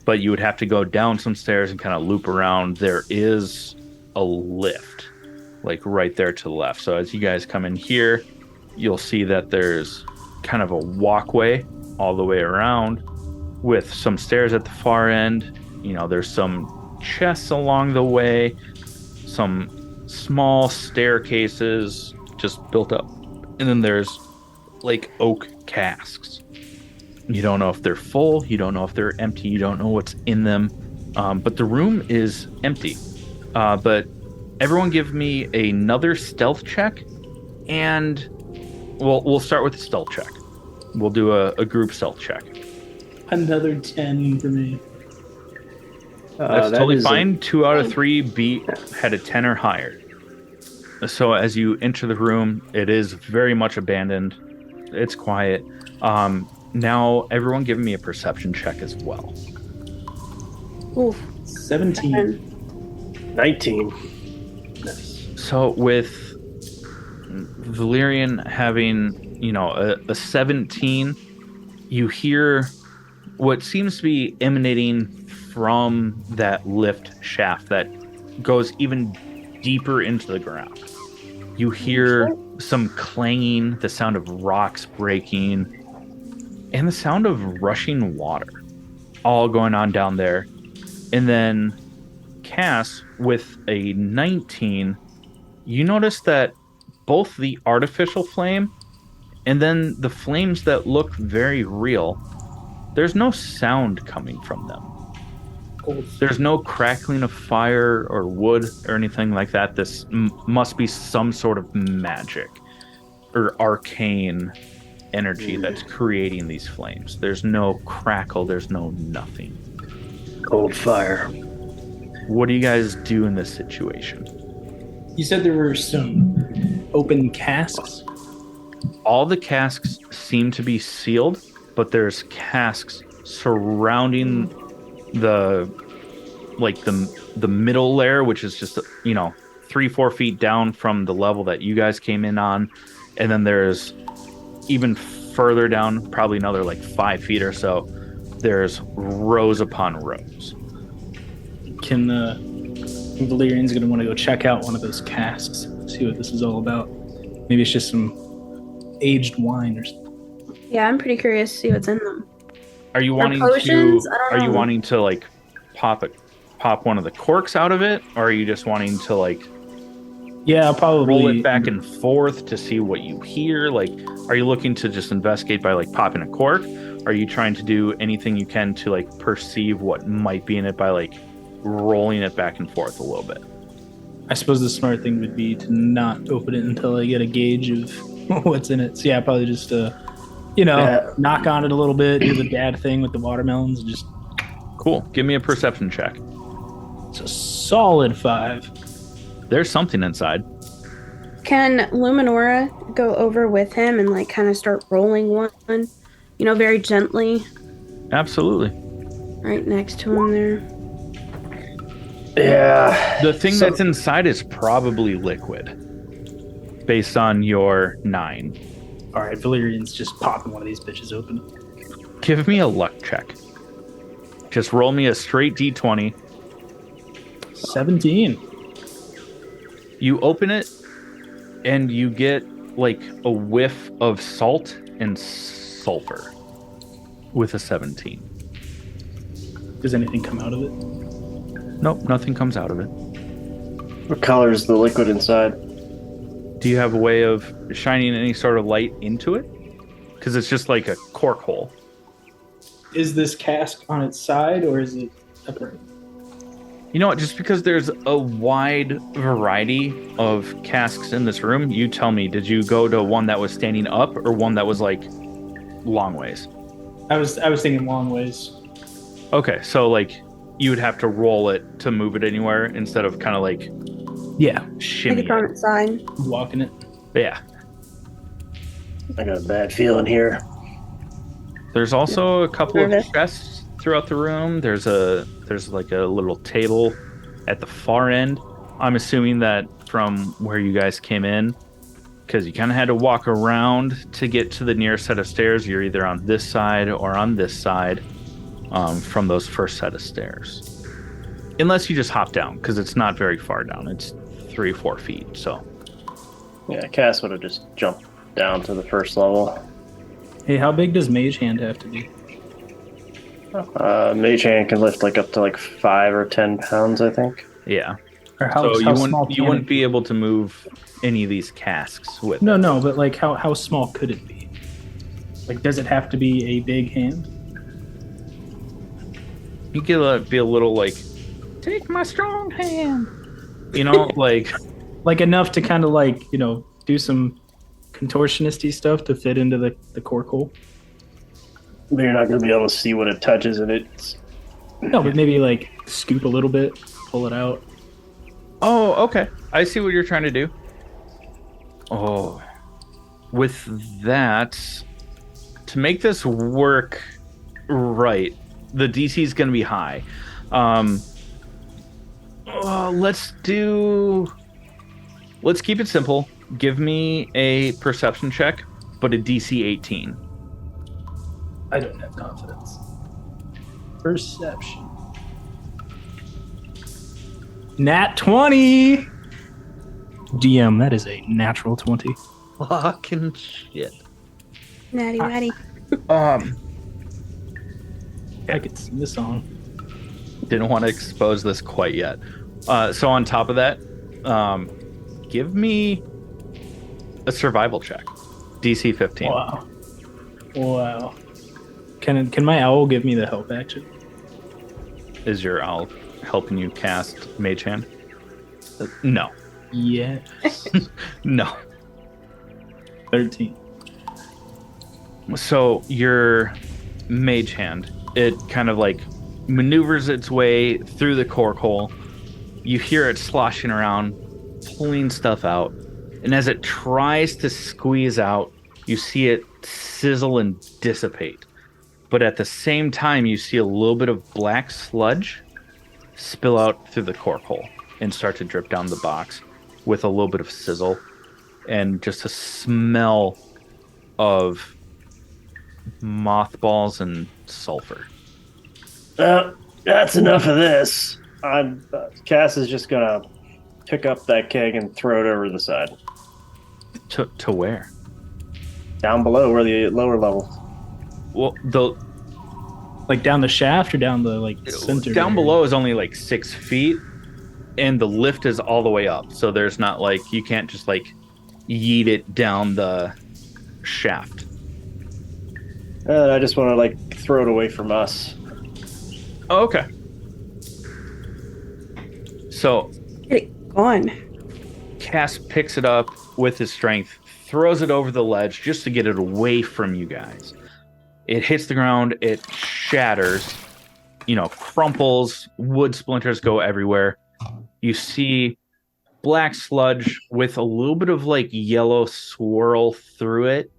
but you would have to go down some stairs and kind of loop around. There is a lift, like right there to the left. So as you guys come in here, you'll see that there's kind of a walkway all the way around with some stairs at the far end. You know, there's some chests along the way, some small staircases just built up, and then there's like oak casks. You don't know if they're full, you don't know if they're empty, you don't know what's in them, but the room is empty. But everyone give me another stealth check, and we'll start with the stealth check. We'll do a group stealth check. Another 10 for me. That's totally fine. 2 out of 3 had a 10 or higher. So as you enter the room, it is very much abandoned. It's quiet. Now everyone give me a perception check as well. Oof. 17. 19. Nice. So with Valerian having, a 17, you hear what seems to be emanating from that lift shaft that goes even deeper into the ground. You hear some clanging, the sound of rocks breaking, and the sound of rushing water, all going on down there. And then Cass, with a 19, you notice that both the artificial flame and then the flames that look very real, there's no sound coming from them. There's no crackling of fire or wood or anything like that. This must be some sort of magic or arcane energy that's creating these flames. There's no crackle. There's no nothing. Cold fire. What do you guys do in this situation? You said there were some open casks? All the casks seem to be sealed, but there's casks surrounding the middle layer, which is just 3-4 feet down from the level that you guys came in on, and then there's even further down, probably another 5 feet or so, there's rows upon rows. Can Valerian's gonna want to go check out one of those casks, see what this is all about? Maybe it's just some aged wine or something. Yeah, I'm pretty curious to see what's in them. Are you wanting potions? to? Are you wanting to pop one of the corks out of it, or are you just wanting to Yeah, I'll probably roll it back and forth to see what you hear? Are you looking to just investigate by popping a cork? Are you trying to do anything you can to perceive what might be in it by rolling it back and forth a little bit? I suppose the smart thing would be to not open it until I get a gauge of what's in it. So yeah, probably just knock on it a little bit, do the dad thing with the watermelons, and just cool. Give me a perception check. It's a solid 5. There's something inside. Can Luminora go over with him and kind of start rolling one, very gently? Absolutely. Right next to him there. Yeah. The thing that's inside is probably liquid, based on your 9. All right, Valerian's just popping one of these bitches open. Give me a luck check. Just roll me a straight d20. 17. You open it, and you get like a whiff of salt and sulfur with a 17. Does anything come out of it? Nope, nothing comes out of it. What color is the liquid inside? Do you have a way of shining any sort of light into it? Because it's just like a cork hole. Is this cask on its side or is it upright? You know what? Just because there's a wide variety of casks in this room, you tell me, did you go to one that was standing up or one that was like long ways? I was thinking long ways. Okay, so like you would have to roll it to move it anywhere instead of kind of like Yeah, I think shimmy it's on it. its side. walking it. Yeah. I got a bad feeling here. There's also a couple of Nervous. chests throughout the room. There's like a little table at the far end. I'm assuming that from where you guys came in, because you kind of had to walk around to get to the nearest set of stairs. You're either on this side or on this side from those first set of stairs. Unless you just hop down, because it's not very far down. It's 3-4 feet, so. Yeah, Cass would have just jumped down to the first level. Hey, how big does Mage Hand have to be? Mage Hand can lift like up to like 5 or 10 pounds, I think. Yeah. Or how, So how you small wouldn't can wouldn't it be able to move any of these casks with No, it. no, but like how small could it be? Like, does it have to be a big hand? You could be a little like, take my strong hand. You know, like, Like enough to kind of like, do some contortionisty stuff to fit into the cork hole? But you're not going to be able to see what it touches, and it's No, but maybe like scoop a little bit, pull it out. oh, okay. I see what you're trying to do. Oh, with that, to make this work right, the DC is going to be high. Let's keep it simple. Give me a perception check, but a DC 18. I don't have confidence. Perception. Nat20! DM, that is a natural 20. Fucking shit. Natty Natty. I could sing the song. Didn't want to expose this quite yet. So on top of that, give me a survival check. DC 15. Wow. Can my owl give me the help action? Is your owl helping you cast Mage Hand? No. Yes. No. 13. So your Mage Hand, it kind of like maneuvers its way through the cork hole. You hear it sloshing around, pulling stuff out. And as it tries to squeeze out, you see it sizzle and dissipate. But at the same time, you see a little bit of black sludge spill out through the cork hole and start to drip down the box with a little bit of sizzle and just a smell of mothballs and sulfur. That's enough of this. Cass is just going to pick up that keg and throw it over the side. To where? Down below, where the lower levels. Well, Like down the shaft or down the center? down area? below is only like 6 feet, and the lift is all the way up. So there's not like you can't just like yeet it down the shaft. I just want to throw it away from us. Oh, okay. So Get it gone. Cass picks it up with his strength, throws it over the ledge just to get it away from you guys. It hits the ground, it shatters, crumples, wood splinters go everywhere. You see black sludge with a little bit of yellow swirl through it.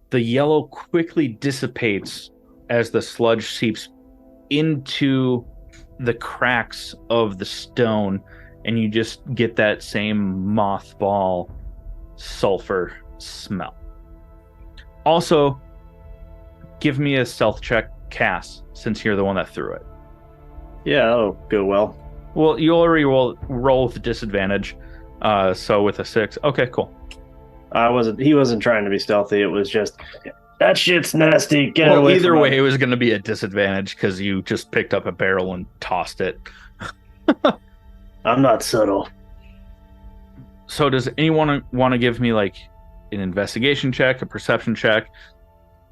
The yellow quickly dissipates as the sludge seeps into the cracks of the stone, and you just get that same mothball sulfur smell. Also, give me a stealth check, Cass, since you're the one that threw it. Yeah, that'll go well. Well, you already roll with disadvantage, so with a 6. Okay, cool. He wasn't trying to be stealthy. It was just, that shit's nasty. Get Well, away either from way, it. it was going to be a disadvantage because you just picked up a barrel and tossed it. I'm not subtle. So does anyone want to give me like an investigation check, a perception check?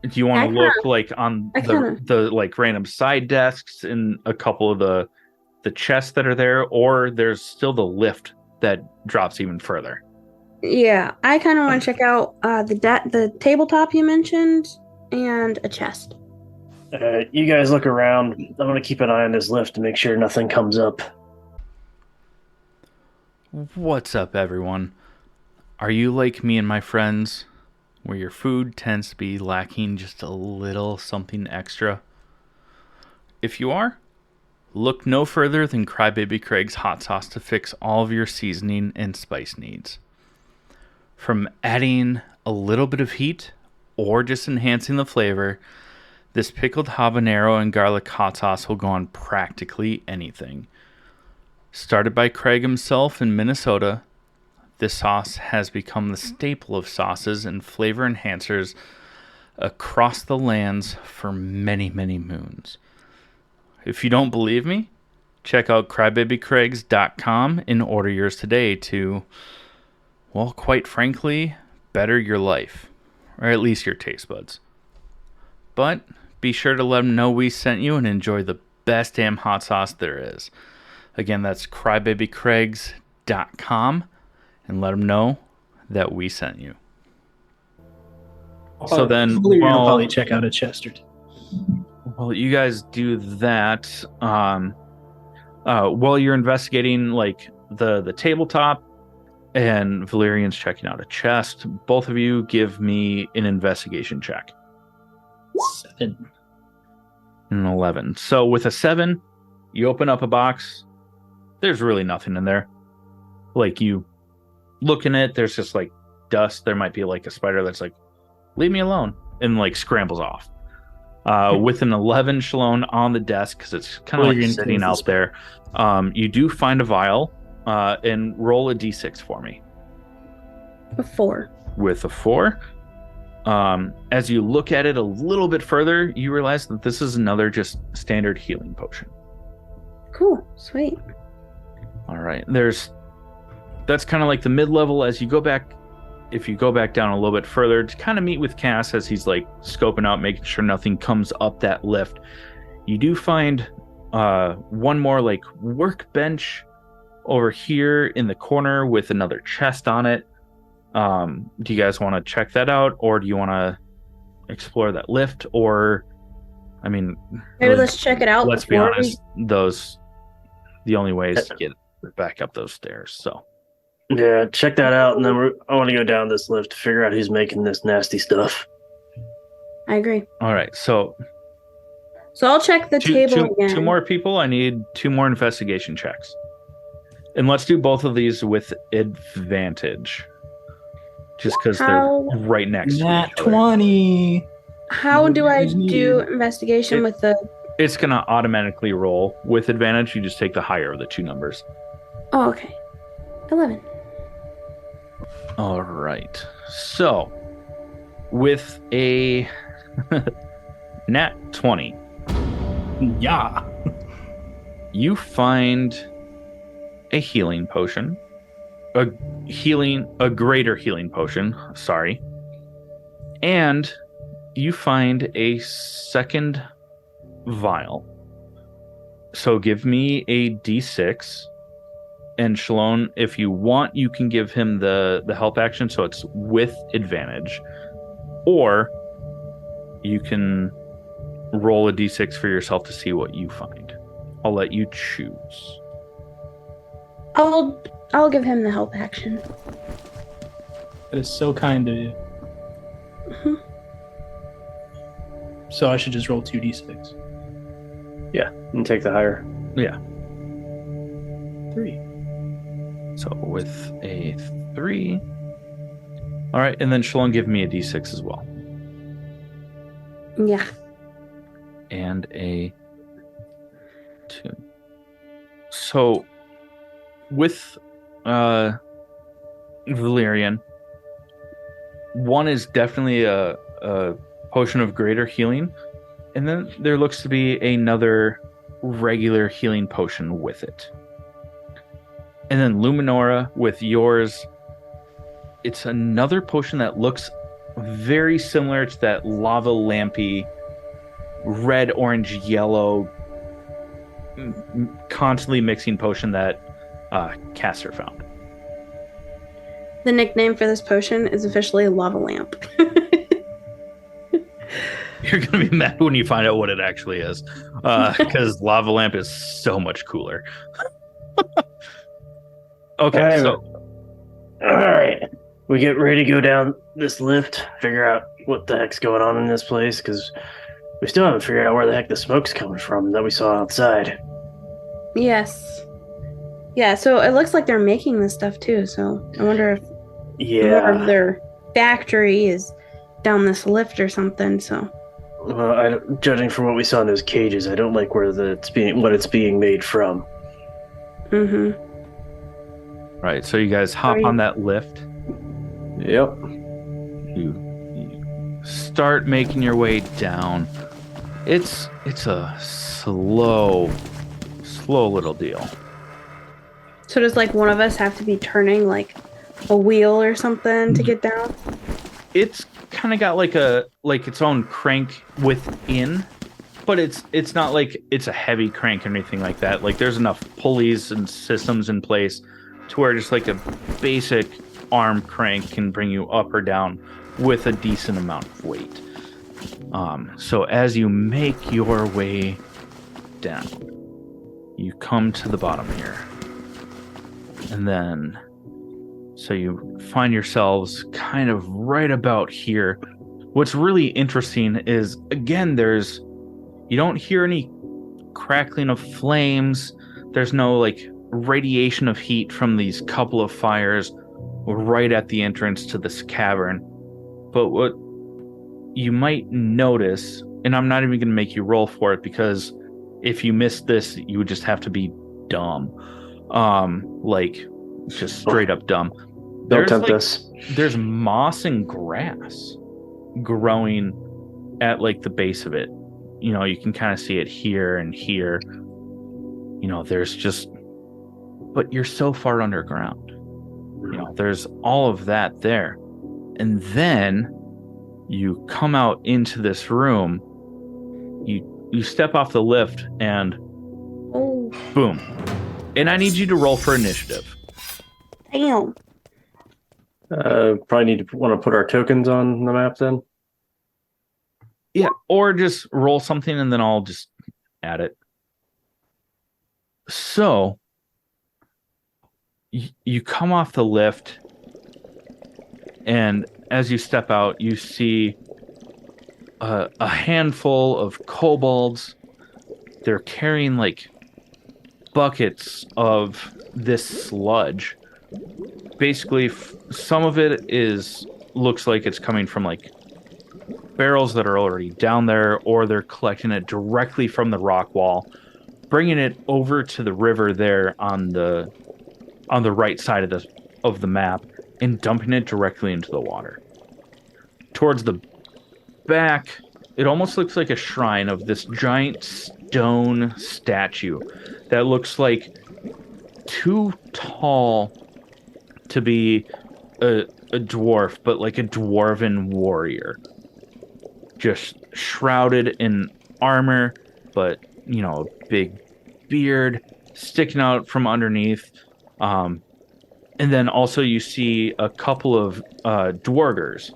Do you want to look like on the like random side desks in a couple of the chests that are there, or there's still the lift that drops even further? Yeah, I kind of want to check out the tabletop you mentioned and a chest. You guys look around. I'm going to keep an eye on this lift to make sure nothing comes up. What's up, everyone? Are you like me and my friends, where your food tends to be lacking just a little something extra? If you are, look no further than Crybaby Craig's hot sauce to fix all of your seasoning and spice needs. From adding a little bit of heat or just enhancing the flavor, this pickled habanero and garlic hot sauce will go on practically anything. Started by Craig himself in Minnesota, this sauce has become the staple of sauces and flavor enhancers across the lands for many, many moons. If you don't believe me, check out crybabycraigs.com and order yours today to, well, quite frankly, better your life, or at least your taste buds. But be sure to let them know we sent you and enjoy the best damn hot sauce there is. Again, that's crybabycraigs.com, and let them know that we sent you. So then, You'll probably check out a chest or two. Well, you guys do that. While you're investigating, like the tabletop, and Valerian's checking out a chest, both of you give me an investigation check. 7. An 11. So with a 7, you open up a box. There's really nothing in there. Like, you look in it, there's just like dust. There might be like a spider that's like, leave me alone, and like scrambles off. With an 11 Schaloan on the desk, because it's kind of like sitting out there, you do find a vial, and roll a d6 for me. A 4. With a 4. As you look at it a little bit further, you realize that this is another just standard healing potion. Cool. Sweet. All right. That's kind of like the mid-level. As you go back, if you go back down a little bit further to kind of meet with Cass as he's like scoping out, making sure nothing comes up that lift, you do find one more like workbench over here in the corner with another chest on it. Do you guys want to check that out, or do you want to explore that lift? Or, I mean, maybe let's check it out. Let's be honest, those the only way is to get back up those stairs. So yeah, check that out, and then I want to go down this lift to figure out who's making this nasty stuff. I agree. All right, so I'll check the table again. 2 more people. I need 2 more investigation checks, and let's do both of these with advantage, just because they're right next to each other. Nat20. How do I do investigation with the? It's gonna automatically roll with advantage. You just take the higher of the 2 numbers. Oh, okay. 11. All right. So, with a Nat 20, Yeah. you find a healing potion, a greater healing potion, sorry, and you find a second vial. So give me a d6. And Schaloan, if you want, you can give him the help action, so it's with advantage. Or you can roll a d6 for yourself to see what you find. I'll let you choose. I'll give him the help action. That is so kind of you. Mhm. So I should just roll 2d6. Yeah, and take the higher. Yeah. 3. So with a 3. All right, and then Schaloan, give me a d6 as well. Yeah. And a 2. So with Valerian, one is definitely a potion of greater healing, and then there looks to be another regular healing potion with it. And then Luminora, with yours, it's another potion that looks very similar to that lava lampy red, orange, yellow, constantly mixing potion that Caster found. The nickname for this potion is officially Lava Lamp. You're going to be mad when you find out what it actually is, because lava lamp is so much cooler. Okay, so all right, we get ready to go down this lift, figure out what the heck's going on in this place, because we still haven't figured out where the heck the smoke's coming from that we saw outside. Yes. Yeah, so it looks like they're making this stuff too, so I wonder if more of their factory is down this lift or something, so. Well, judging from what we saw in those cages, I don't like what it's being made from. Mm-hmm. right, so you guys hop on that lift. Yep. You start making your way down. It's a slow little deal. So does like one of us have to be turning like a wheel or something to get down? It's kind of got like its own crank within, but it's not like it's a heavy crank or anything like that. Like there's enough pulleys and systems in place to where just like a basic arm crank can bring you up or down with a decent amount of weight. So as you make your way down, you come to the bottom here. And then, so you find yourselves kind of right about here. What's really interesting is, again, you don't hear any crackling of flames. There's no like radiation of heat from these couple of fires right at the entrance to this cavern. But what you might notice, and I'm not even going to make you roll for it, because if you missed this, you would just have to be dumb. Like just straight up dumb. Don't tempt us. There's moss and grass growing at like the base of it. You know, you can kind of see it here and here. You know, but you're so far underground. You know, there's all of that there. And then you come out into this room. You step off the lift and boom. And I need you to roll for initiative. Damn. Probably want to put our tokens on the map then. Yeah, or just roll something and then I'll just add it. So you come off the lift, and as you step out, you see a handful of kobolds. They're carrying like buckets of this sludge. Basically, some of it looks like it's coming from like barrels that are already down there, or they're collecting it directly from the rock wall, bringing it over to the river there on the right side of the map, and dumping it directly into the water. Towards the back, it almost looks like a shrine of this giant stone statue that looks like too tall to be a dwarf, but like a dwarven warrior. Just shrouded in armor, but, you know, a big beard sticking out from underneath. And then also you see a couple of dwargers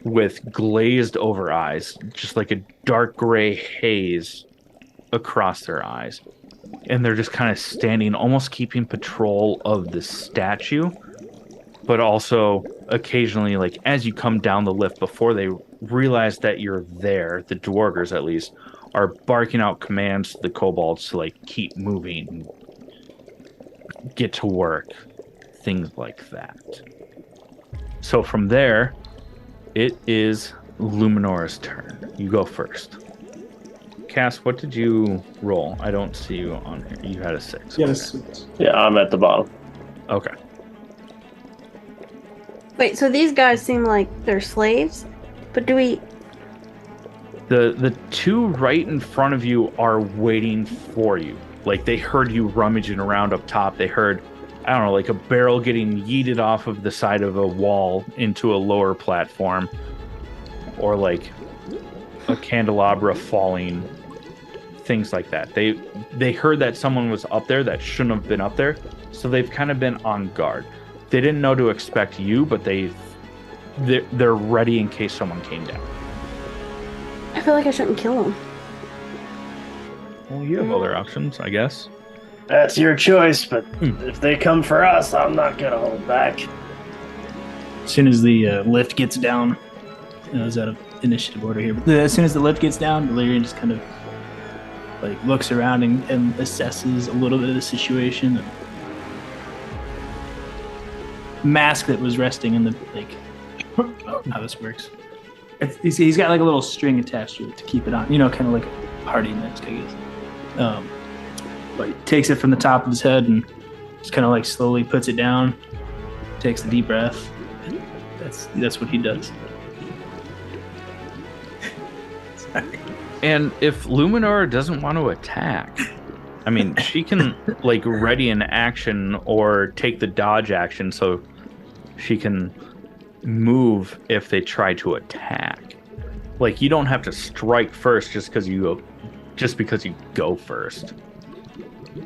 with glazed over eyes, just like a dark gray haze across their eyes. And they're just kind of standing, almost keeping patrol of the statue, but also occasionally, like as you come down the lift, before they realize that you're there, the dwargers at least are barking out commands to the kobolds to like keep moving, get to work, things like that. So from there, it is Luminora's turn. You go first. Cass, what did you roll? I don't see you on here. You had a 6. Yes. Yeah, I'm at the bottom. Okay. Wait, so these guys seem like they're slaves? But do we... The two right in front of you are waiting for you. Like, they heard you rummaging around up top. They heard, I don't know, like a barrel getting yeeted off of the side of a wall into a lower platform. Or like a candelabra falling. Things like that. They heard that someone was up there that shouldn't have been up there. So they've kind of been on guard. They didn't know to expect you, but they're ready in case someone came down. I feel like I shouldn't kill them. Well, you have other options, I guess. That's your choice, but if they come for us, I'm not gonna hold back. As soon as the lift gets down, it's out of initiative order here, but as soon as the lift gets down, Valerian just kind of like looks around and assesses a little bit of the situation. And mask that was resting in the like how this works. He's got like a little string attached to it to keep it on, kind of like a party mask, I guess. But he takes it from the top of his head and just kind of like slowly puts it down, takes a deep breath. And that's what he does. And if Luminora doesn't want to attack, I mean, she can like ready an action or take the dodge action so she can move if they try to attack. Like, you don't have to strike first just because you go first.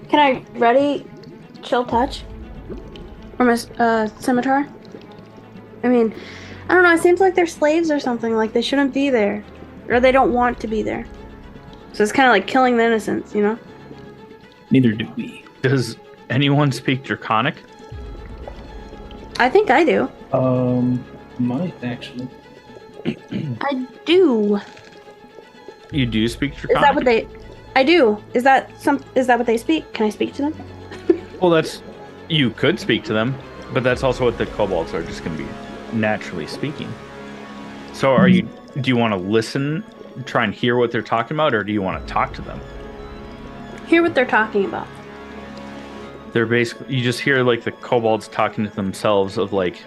Can I ready chill touch? Or my scimitar? I mean, I don't know, it seems like they're slaves or something, like they shouldn't be there. Or they don't want to be there. So it's kind of like killing the innocents, Neither do we. Does anyone speak Draconic? I think I do. Might actually. I do. You do speak Draconic? Is that what they... I do. Is that what they speak? Can I speak to them? Well, you could speak to them, but that's also what the kobolds are just going to be naturally speaking. So do you want to listen, try and hear what they're talking about, or do you want to talk to them? Hear what they're talking about. They're basically, you just hear like the kobolds talking to themselves of like,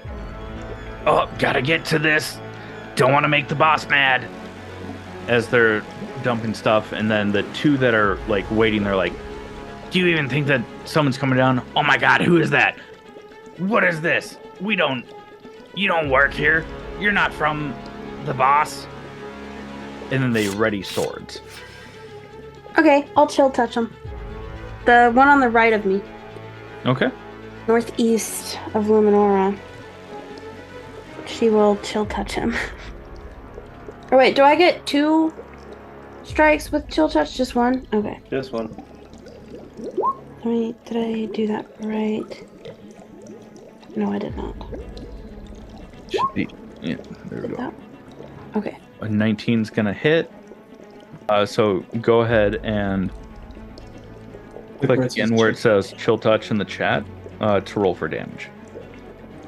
oh, gotta get to this. Don't want to make the boss mad. As they're dumping stuff, and then the two that are like waiting, they're like, do you even think that someone's coming down? Oh my god, who is that? What is this? You don't work here. You're not from the boss. And then they ready swords. Okay, I'll chill touch them. The one on the right of me. Okay. Northeast of Luminora. She will chill touch him. Or wait, do I get 2 strikes with chill touch? Just one? Okay. Just one. Did I do that right? No, I did not. Should be, yeah, there we go. That? Okay. A 19's gonna hit. So go ahead and click again where it says chill touch in the chat to roll for damage.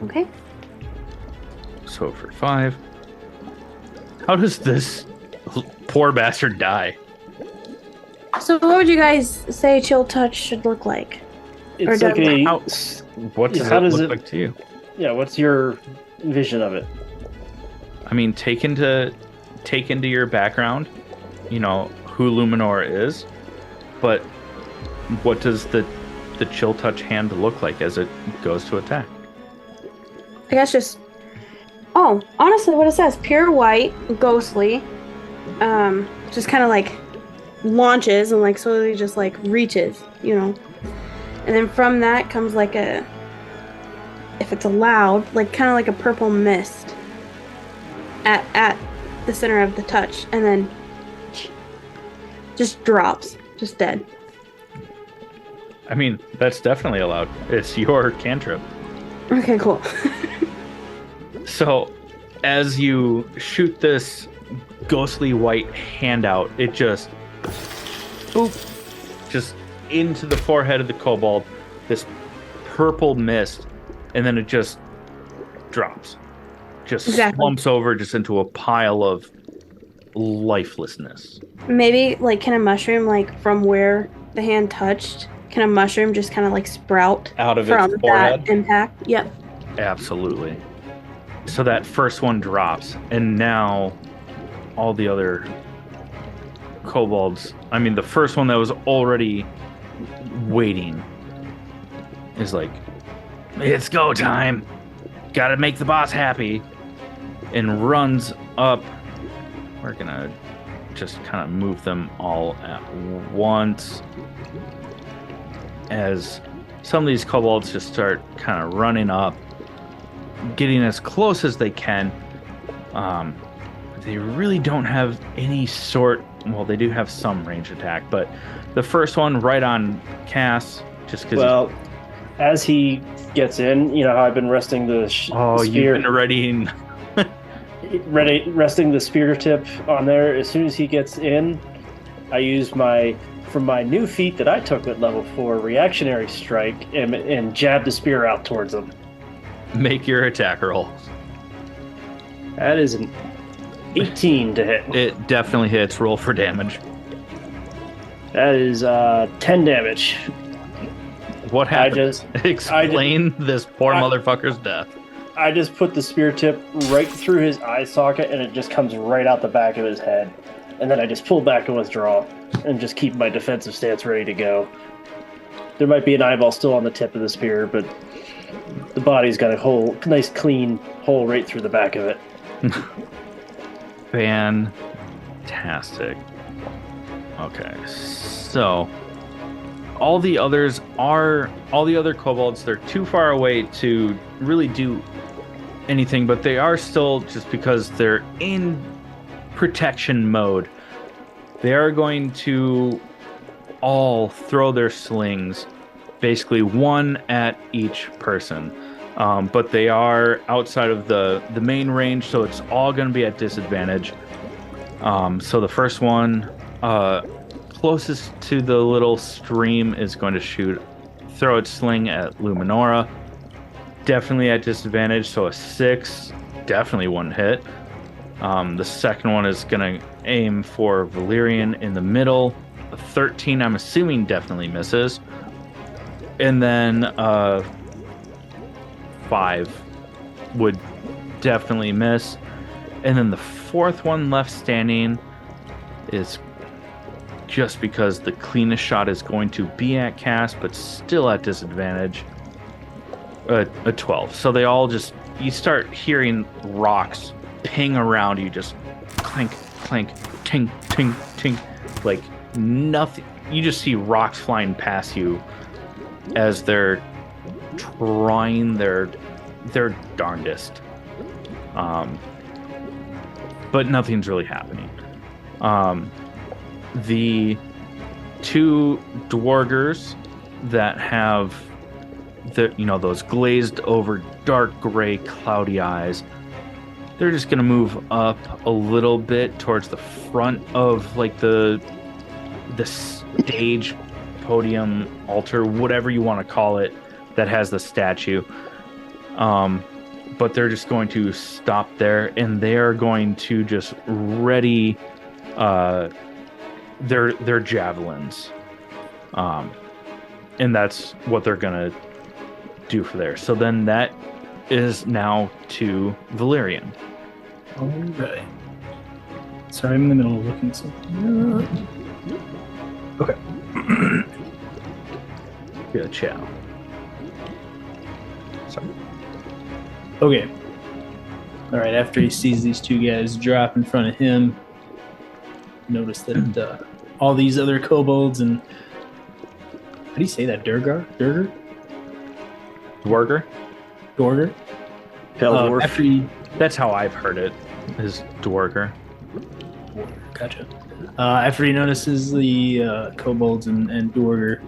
Okay. So for 5. How does this poor bastard die? So what would you guys say chill touch should look like? It's Or like a. What does How it does look it- like to you? Yeah, what's your vision of it? I mean, take into your background, who Luminora is, but what does the chill touch hand look like as it goes to attack? I guess just... Oh, honestly, what it says, pure white, ghostly, just kind of like launches and like slowly just like reaches, and then from that comes like a, if it's allowed, like kind of like a purple mist at the center of the touch, and then just drops, just dead. I mean, that's definitely allowed. It's your cantrip. Okay, cool. So, as you shoot this ghostly white hand out, it just into the forehead of the kobold, this purple mist, and then it just drops. just Exactly. slumps over just into a pile of lifelessness. Maybe like can a mushroom like from where the hand touched? Can a mushroom just kind of like sprout Out of from its forehead? that impact? Yep. Absolutely. So that first one drops, and now all the other kobolds, I mean, the first one that was already waiting is like, it's go time. Gotta make the boss happy. And runs up. We're gonna just kind of move them all at once. As some of these kobolds just start kind of running up, getting as close as they can. They really don't have any sort. Well, they do have some range attack, but the first one right on Cass, just because. Well, as he gets in, you know how I've been resting the you've spear, been readying. resting the spear tip on there. As soon as he gets in, I use from my new feat that I took at level 4, reactionary strike, and jab the spear out towards him. Make your attack roll. That is an 18 to hit. It definitely hits. Roll for damage. That is 10 damage. What happened? Explain this poor motherfucker's death. I just put the spear tip right through his eye socket, and it just comes right out the back of his head. And then I just pull back and withdraw, and just keep my defensive stance ready to go. There might be an eyeball still on the tip of the spear, but the body's got a nice clean hole right through the back of it. Fantastic. Okay, so all the other kobolds, they're too far away to really do anything, but they are still, just because they're in protection mode, they are going to all throw their slings, basically one at each person. But they are outside of the main range, so it's all going to be at disadvantage. So the first one closest to the little stream is going to throw its sling at Luminora. Definitely at disadvantage, so a 6 definitely wouldn't hit. The second one is going to aim for Valerian in the middle. A 13, I'm assuming, definitely misses. And then 5 would definitely miss. And then the fourth one left standing is, just because the cleanest shot is going to be at Cass, but still at disadvantage, a 12. So they all just, you start hearing rocks ping around you, just clink, clink, tink, tink, tink, like nothing. You just see rocks flying past you as they're trying their darndest. But nothing's really happening. The two dwargers that have those glazed over dark gray cloudy eyes, they're just gonna move up a little bit towards the front of like the stage, podium, altar, whatever you want to call it, that has the statue. But they're just going to stop there, and they are going to just ready their javelins, and that's what they're gonna do for there. So then that is now to Valerian. All right. Sorry, I'm in the middle of looking at something. Okay. Good chow. Sorry. Okay. All right. After he sees these two guys drop in front of him, notice that all these other kobolds and how do you say that? Durgar? Dwarger? Dorger? Peldorf. After he, That's how I've heard it, is Dwarger. Gotcha. After he notices the kobolds and Dorger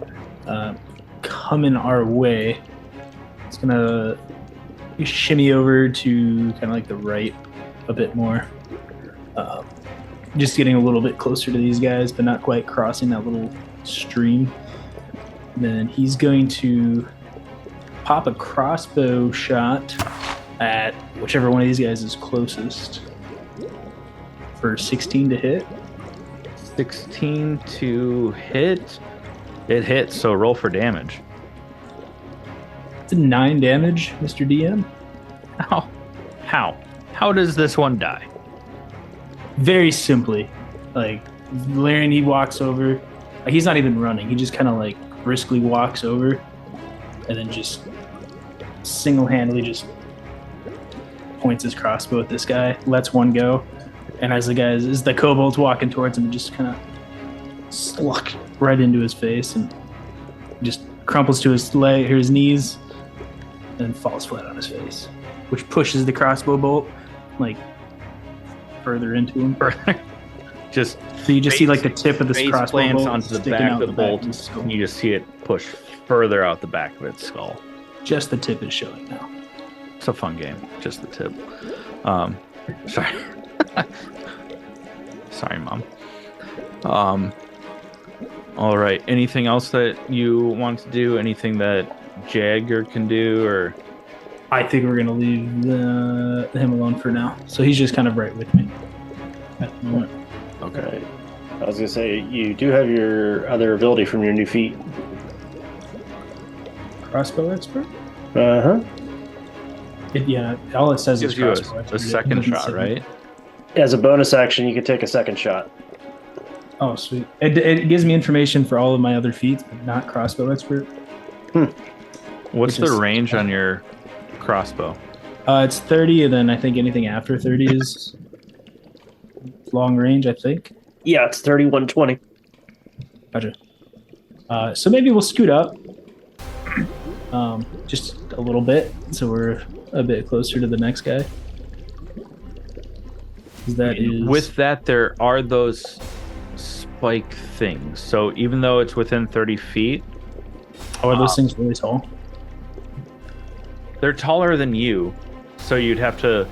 coming our way, it's gonna shimmy over to kind of like the right a bit more. Just getting a little bit closer to these guys, but not quite crossing that little stream. And then he's going to pop a crossbow shot at whichever one of these guys is closest for 16 to hit. 16 to hit. It hits, so roll for damage. It's a 9 damage, Mr. DM. How does this one die? Very simply, like Valerian, he walks over. Like, he's not even running. He just kind of like briskly walks over, and then just single-handedly just points his crossbow at this guy. Lets one go, and as the kobold's walking towards him, it just kind of sluck right into his face, and just crumples to his knees, and falls flat on his face, which pushes the crossbow bolt like further into him. Just so you just see like the tip of this crossbow plants bolt onto the back of the bolt, and you just see it push further out the back of its skull. Just the tip is showing now. It's a fun game. Just the tip. Sorry. Sorry, Mom. All right. Anything else that you want to do? Anything that Jagger can do, or? I think we're gonna leave him alone for now. So he's just kind of right with me at the moment. Okay. I was gonna say you do have your other ability from your new feat. Crossbow expert. Uh-huh. Yeah. All it says Gives is you crossbow a expert. second shot, right? As a bonus action, you can take a second shot. Oh, sweet. It gives me information for all of my other feats, but not crossbow expert. What's the range on your crossbow? It's 30, and then I think anything after 30 is long range, I think. Yeah, it's 3120. Gotcha. So maybe we'll scoot up just a little bit, so we're a bit closer to the next guy. With that, there are those spike things. So even though it's within 30 feet... Are those things really tall? They're taller than you, so you'd have to...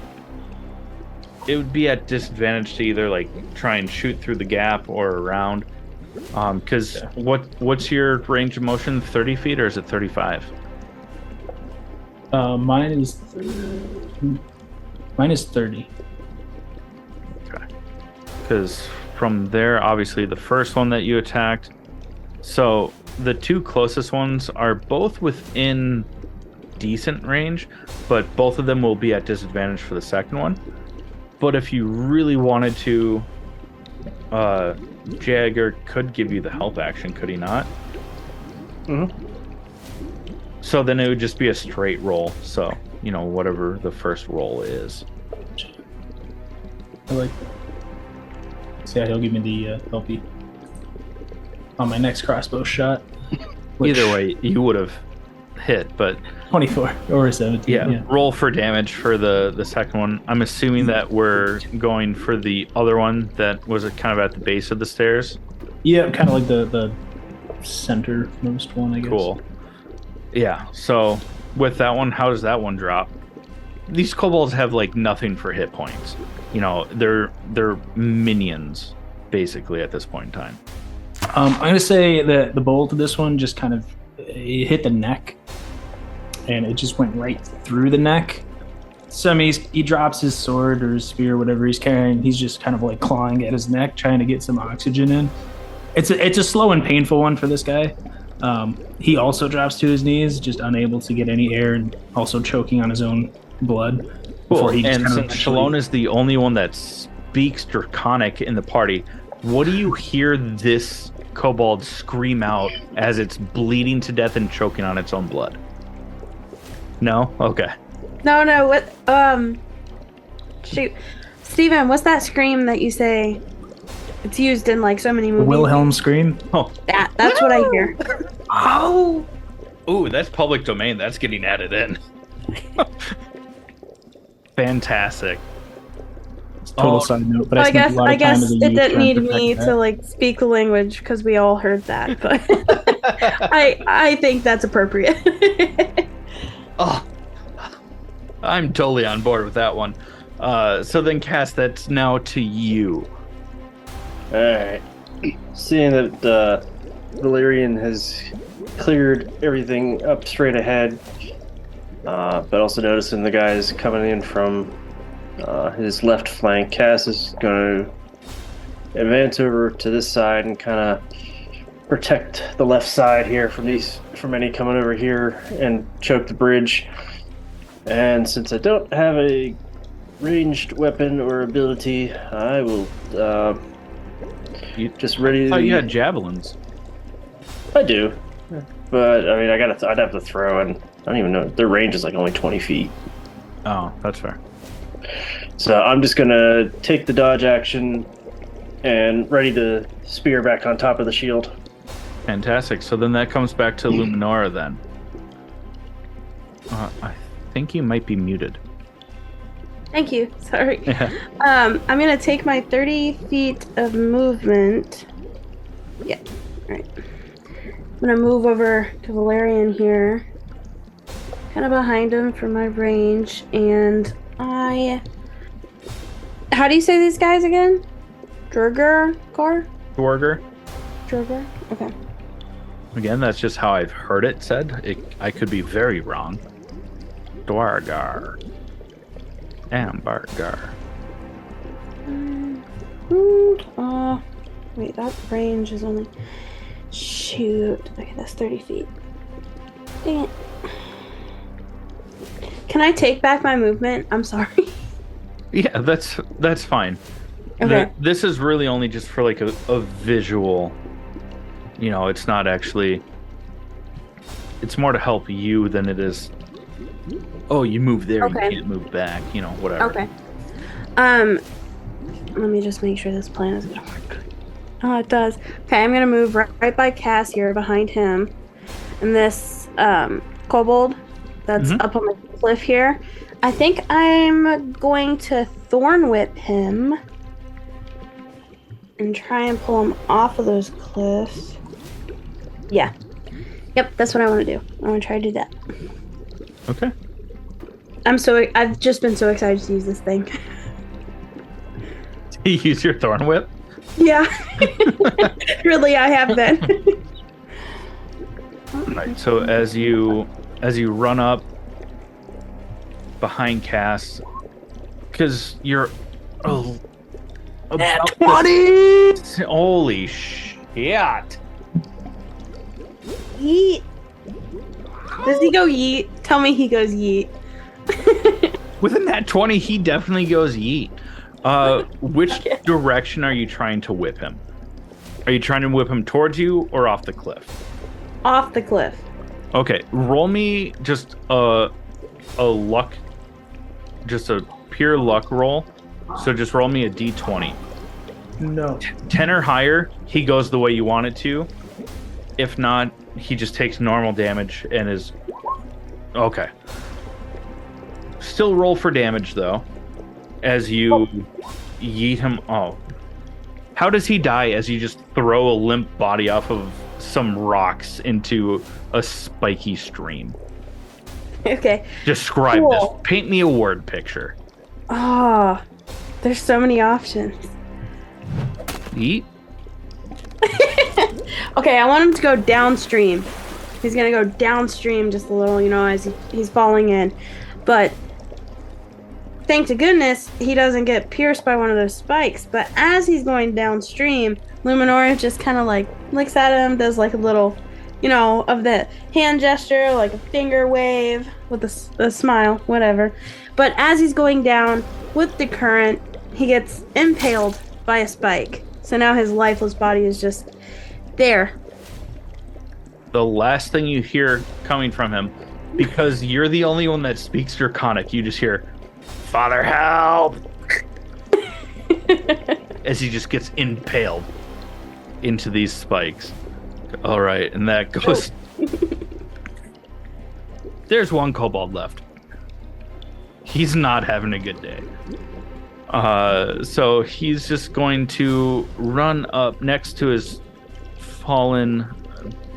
It would be at disadvantage to either like try and shoot through the gap or around. Because what's your range of motion? 30 feet or is it 35? Mine is 30. Okay. Because from there, obviously the first one that you attacked. So the two closest ones are both within decent range, but both of them will be at disadvantage for the second one. But if you really wanted to, Jagger could give you the help action, could he not? Mm-hmm. So then it would just be a straight roll. So, whatever the first roll is. I like that. See how he'll give me the LP on my next crossbow shot. Either way, you would have hit, but 24 or a 17. Yeah, roll for damage for the second one. I'm assuming that we're going for the other one that was kind of at the base of the stairs. Yeah, kind of like the centermost one, I guess. Cool. Yeah, so with that one, how does that one drop? These kobolds have like nothing for hit points. They're minions basically at this point in time. I'm gonna say that the bolt of this one just kind of hit the neck, and it just went right through the neck. So he drops his sword or his spear, whatever he's carrying. He's just kind of like clawing at his neck, trying to get some oxygen in. It's a slow and painful one for this guy. He also drops to his knees, just unable to get any air, and also choking on his own blood. Cool. And since Schaloan is the only one that speaks Draconic in the party, what do you hear this kobold scream out as it's bleeding to death and choking on its own blood? No? Okay. No, what, shoot. Steven, what's that scream that you say? It's used in like so many movies. Wilhelm scream? Oh. That's what I hear. Oh! Ooh, that's public domain. That's getting added in. Fantastic. Total side note, but I guess it didn't need me to like speak the language because we all heard that, but I think that's appropriate. Oh, I'm totally on board with that one. So then, Cass, that's now to you. All right. Seeing that Valerian has cleared everything up straight ahead, but also noticing the guys coming in from his left flank. Cass is going to advance over to this side and kind of protect the left side here from any coming over here and choke the bridge. And since I don't have a ranged weapon or ability, I will just ready to... Oh, you had javelins. I do. But, I mean, I'd have to throw, and I don't even know. Their range is like only 20 feet. Oh, that's fair. So I'm just going to take the dodge action and ready to spear back on top of the shield. Fantastic. So then that comes back to Luminora then. I think you might be muted. Thank you. Sorry. Yeah. I'm gonna take my 30 feet of movement. Yeah. All right. I'm gonna move over to Valerian here, kind of behind him for my range, and how do you say these guys again? Durgar? Dwarger. Durgar? Okay. Again, that's just how I've heard it said. I could be very wrong. Dwargar. Ambargar. Wait, that range is only... Shoot. Okay, that's 30 feet. Dang it. Can I take back my movement? I'm sorry. Yeah, that's fine. Okay. This is really only just for like a visual. You know, it's not actually... It's more to help you than it is... Oh, you move there, Okay. you can't move back, you know, whatever. Okay. Let me just make sure this plan is gonna work. Oh, it does. Okay, I'm gonna move right by Cass here, behind him. And this, kobold that's up on the cliff here. I think I'm going to thorn whip him. And try and pull him off of those cliffs. Yeah. Yep, that's what I want to do. I want to try to do that. Okay. I've just been so excited to use this thing. You use your thorn whip? Yeah. Really, I have been. Right. So as you run up behind Cass, because you're Nat20! Holy shit! Yeet. Does he go yeet? Tell me he goes yeet. With a Nat20, he definitely goes yeet. Which direction are you trying to whip him? Are you trying to whip him towards you or off the cliff? Off the cliff. Okay, roll me just a luck, just a pure luck roll. So just roll me a d20. No. 10 or higher, he goes the way you want it to. If not, he just takes normal damage and is... Okay. Still roll for damage, though, as you yeet him... Oh. How does he die as you just throw a limp body off of some rocks into a spiky stream? Okay. Describe Cool. this. Paint me a word picture. Oh, there's so many options. Yeet? Okay, I want him to go downstream. He's gonna go downstream just a little, you know, as he's falling in. But thank to goodness he doesn't get pierced by one of those spikes. But as he's going downstream, Luminora just kind of like looks at him, does like a little, you know, of the hand gesture, like a finger wave with a smile, whatever. But as he's going down with the current, he gets impaled by a spike. So now his lifeless body is just there. The last thing you hear coming from him, because you're the only one that speaks Draconic, you just hear, "Father, help!" as he just gets impaled into these spikes. All right, and that goes... There's one kobold left. He's not having a good day. So he's just going to run up next to his fallen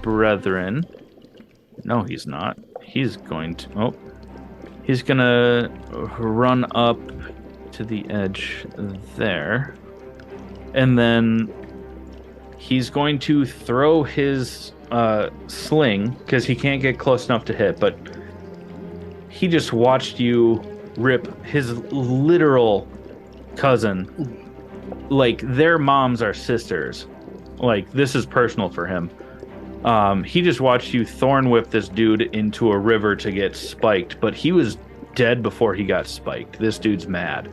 brethren. No, he's not. He's going to... Oh. He's going to run up to the edge there. And then he's going to throw his sling, because he can't get close enough to hit, but he just watched you rip his literal cousin. Like, their moms are sisters. Like, this is personal for him. He just watched you thorn whip this dude into a river to get spiked, but he was dead before he got spiked. This dude's mad.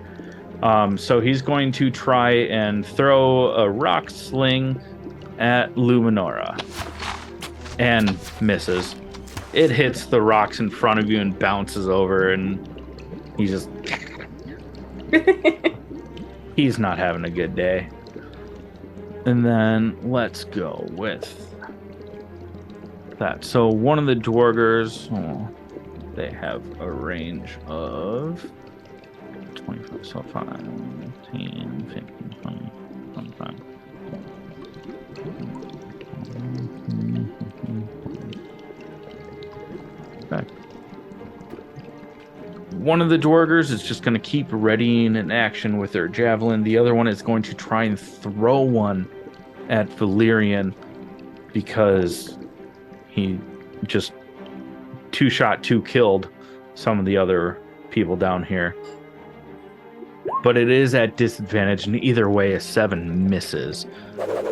So he's going to try and throw a rock sling at Luminora. And misses. It hits the rocks in front of you and bounces over, and he just... he's not having a good day. And then let's go with that. So one of the Dwargers, they have a range of 25, so 5, 10, 15, 20, 25. Okay. One of the Dwargers is just going to keep readying an action with their javelin. The other one is going to try and throw one at Valerian because he just two-shot, two-killed some of the other people down here. But it is at disadvantage, and either way, a 7 misses.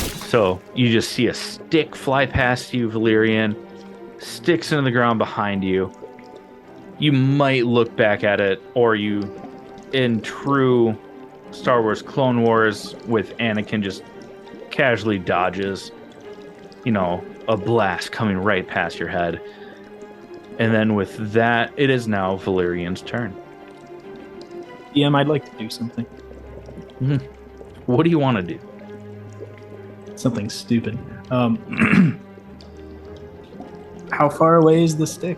So you just see a stick fly past you, Valerian, sticks into the ground behind you. You might look back at it, or you, in true Star Wars Clone Wars with Anakin, just casually dodges, a blast coming right past your head. And then with that, it is now Valerian's turn. I'd like to do something. What do you want to do? Something stupid. How far away is the stick?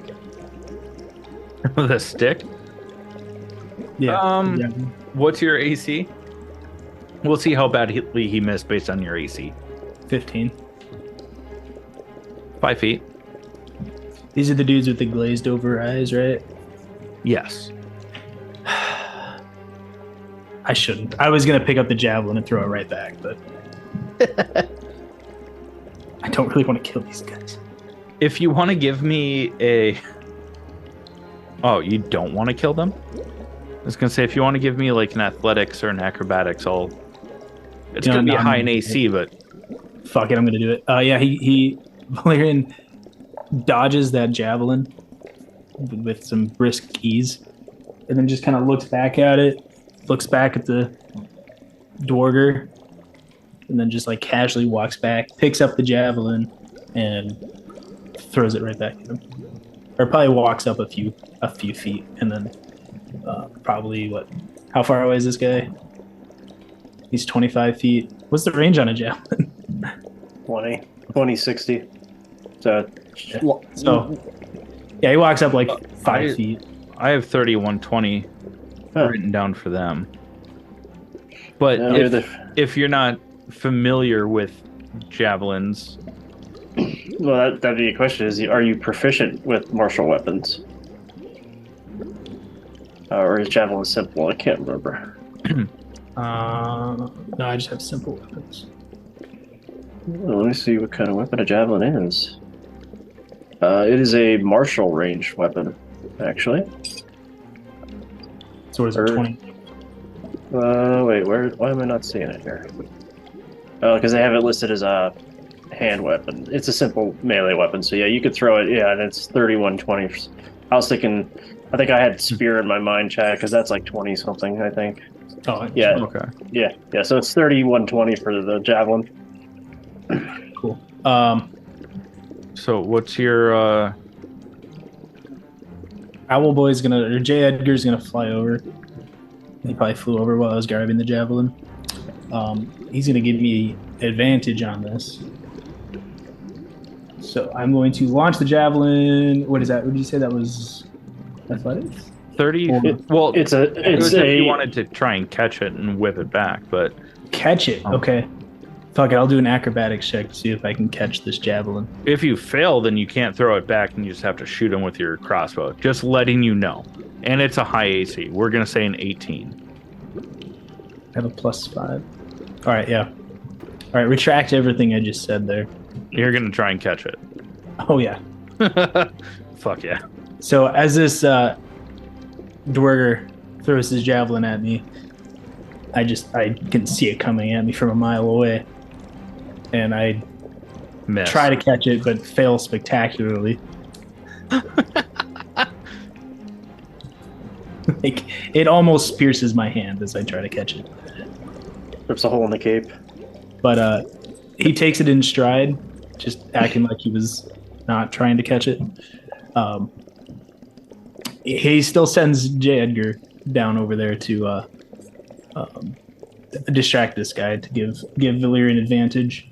The stick? Yeah. What's your AC? We'll see how badly he missed based on your AC. 15. 5 feet. These are the dudes with the glazed over eyes, right? Yes. I shouldn't. I was going to pick up the javelin and throw it right back, but I don't really want to kill these guys. If you want to give me a... Oh, you don't want to kill them? I was going to say, if you want to give me like an athletics or an acrobatics, it's going to be high in AC, but... Fuck it, I'm going to do it. He Valerian dodges that javelin with some brisk ease, and then just kind of looks back at it, looks back at the Dwarger, and then just like casually walks back, picks up the javelin, and throws it right back at him. Or probably walks up a few feet, and then probably how far away is this guy? He's 25 feet. What's the range on a javelin? 20, 60. So he walks up like 5 feet. I have 3120 written down for them. But if you're not familiar with javelins... Well, that'd be a question. Are you proficient with martial weapons? Or is javelin simple? I can't remember. No, I just have simple weapons. Well, let me see what kind of weapon a javelin is. It is a martial range weapon, actually. So what is it, 20? Wait, why am I not seeing it here? Oh, because they have it listed as a hand weapon. It's a simple melee weapon, so yeah, you could throw it, and it's 3120. I was thinking, I think I had spear in my mind, Chad, because that's like 20-something, I think. Oh, yeah. Okay. Yeah, so it's 3120 for the javelin. Cool. So what's your... J. Edgar's gonna fly over. He probably flew over while I was grabbing the javelin. He's gonna give me advantage on this. So I'm going to launch the javelin. What is that? What did you say that was? Athletics? 30? It's if you wanted to try and catch it and whip it back, but... Catch it? Okay. Fuck it, I'll do an acrobatics check to see if I can catch this javelin. If you fail, then you can't throw it back and you just have to shoot him with your crossbow. Just letting you know. And it's a high AC. We're going to say an 18. I have a +5. Alright, yeah. Alright, retract everything I just said there. You're going to try and catch it. Oh, yeah. Fuck yeah. So as this Dwerger throws his javelin at me. I can see it coming at me from a mile away. And I Miss. try to catch it, but fail spectacularly. Like, it almost pierces my hand as I try to catch it. Rips a hole in the cape. But he takes it in stride, just acting like he was not trying to catch it. He still sends J. Edgar down over there to distract this guy, to give Valerian advantage.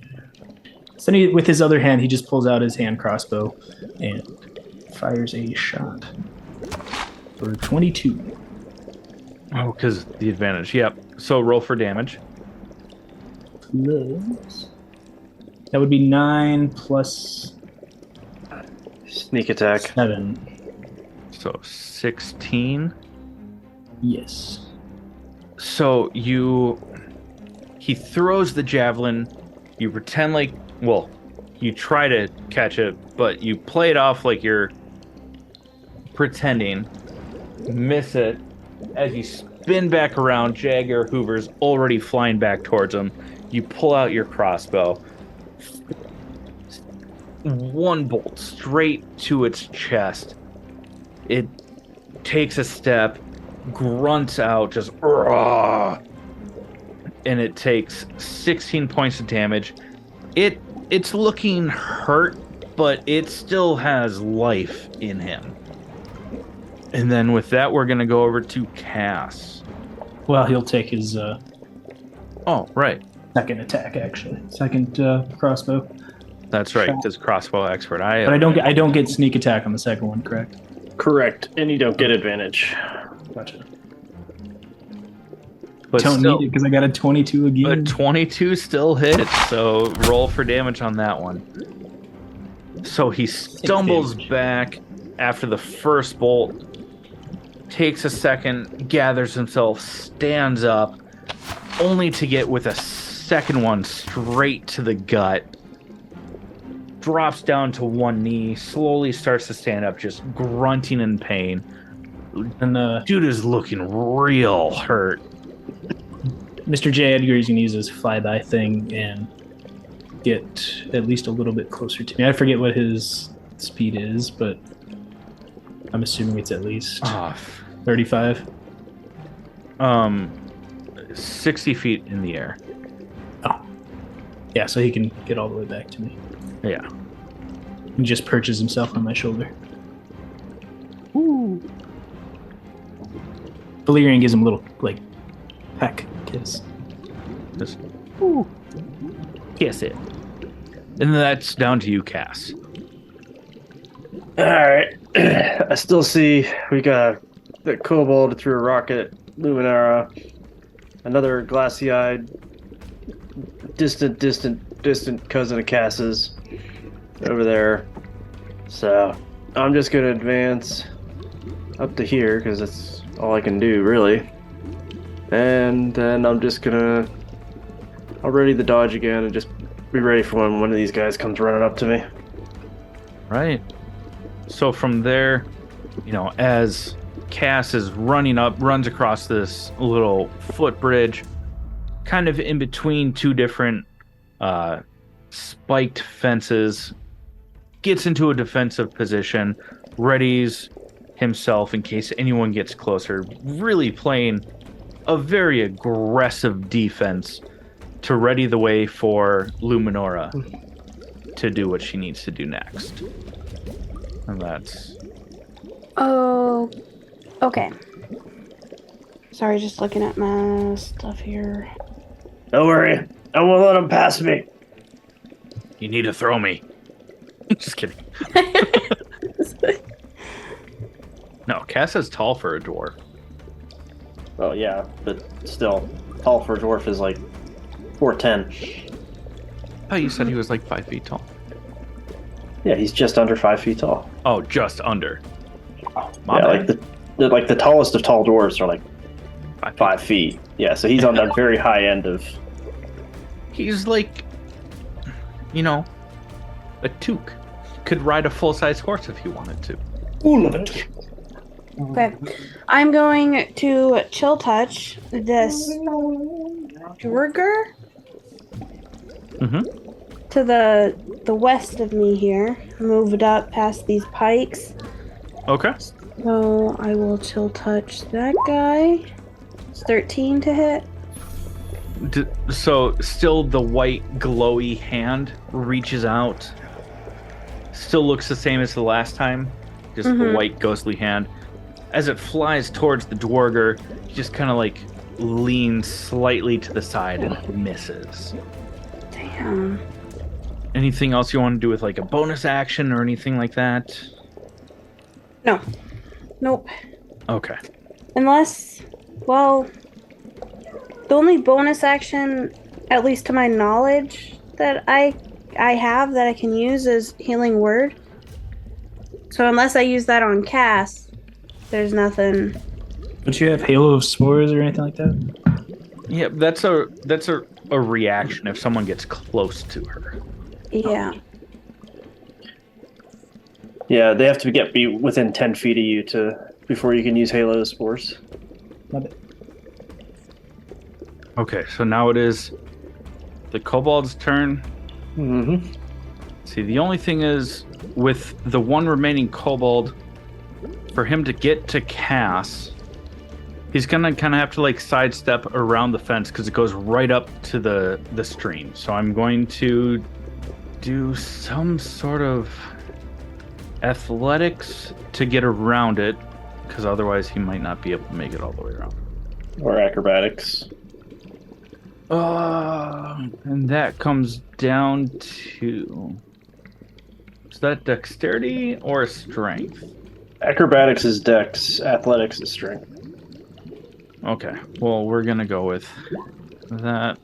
So then with his other hand, he just pulls out his hand crossbow and fires a shot for 22. Oh, because the advantage. Yep. So roll for damage. Plus, that would be 9 plus Sneak attack. 7. So 16. Yes. So he throws the javelin. You pretend like, well, you try to catch it, but you play it off like you're pretending. Miss it. As you spin back around, Jagger Hoover's already flying back towards him. You pull out your crossbow. One bolt straight to its chest. It takes a step, grunts out, just "Rah!" And it takes 16 points of damage. It's looking hurt, but it still has life in him. And then with that, we're gonna go over to Cass. Well, he'll take his Oh, right. second attack, actually. Second crossbow. That's right. This crossbow expert. But I don't get sneak attack on the second one, correct? Correct. And you don't get advantage. Gotcha. But Don't still, need it because I got a 22 again. but 22 still hits. So roll for damage on that one. So he stumbles back after the first bolt, takes a second, gathers himself, stands up, only to get with a second one straight to the gut. Drops down to one knee, slowly starts to stand up, just grunting in pain. And Dude is looking real hurt. Mr. J. Edgar is going to use his flyby thing and get at least a little bit closer to me. I forget what his speed is, but I'm assuming it's at least 35. 60 feet in the air. Oh. Yeah, so he can get all the way back to me. Yeah. He just perches himself on my shoulder. Woo. Valerian gives him a little, like, peck kiss. Just, woo. Kiss it. And that's down to you, Cass. Alright. I still see we got the kobold threw a rocket, Luminora, another glassy-eyed, distant cousin of Cass's over there. So I'm just gonna advance up to here because that's all I can do, really. And then I'm just gonna I'll ready the dodge again and just be ready for when one of these guys comes running up to me. Right. So from there, as Cass is runs across this little footbridge, kind of in between two different spiked fences, gets into a defensive position, readies himself in case anyone gets closer, really playing a very aggressive defense to ready the way for Luminora to do what she needs to do next. And that's... Oh, okay. Sorry, just looking at my stuff here. Don't worry, I won't let him pass me. You need to throw me. Just kidding. No, Cass is tall for a dwarf. Oh yeah, but still, tall for a dwarf is like 4'10". Oh, you said he was like 5 feet tall. Yeah, he's just under 5 feet tall. Oh, just under. Oh, Yeah, like the tallest of tall dwarves are like 5 feet. Yeah, so he's on the very high end of. He's like, a toque. Could ride a full-size horse if he wanted to. Ooh, love it. Okay. I'm going to chill touch this Durger to the west of me here. Moved up past these pikes. Okay. So I will chill touch that guy. It's 13 to hit. So still the white glowy hand reaches out. Still looks the same as the last time. Just the white ghostly hand. As it flies towards the Dwarger, he just kind of like leans slightly to the side and misses. Damn. Anything else you want to do with like a bonus action or anything like that? No. Nope. Okay. Unless, well, the only bonus action, at least to my knowledge, that I have that I can use is Healing Word. So unless I use that on Cass, there's nothing. Don't you have Halo of Spores or anything like that? Yeah, that's a reaction if someone gets close to her. Yeah. Yeah, they have to be within 10 feet of you before you can use Halo Spores. Love it. Okay, so now it is the kobold's turn. Mm-hmm. See, the only thing is, with the one remaining kobold, for him to get to Cass, he's gonna kind of have to like sidestep around the fence because it goes right up to the stream. So I'm going to do some sort of athletics to get around it, because otherwise he might not be able to make it all the way around. Or acrobatics. And that comes down to... Is that dexterity or strength? Acrobatics is dex, athletics is strength. Okay, well, we're gonna go with that.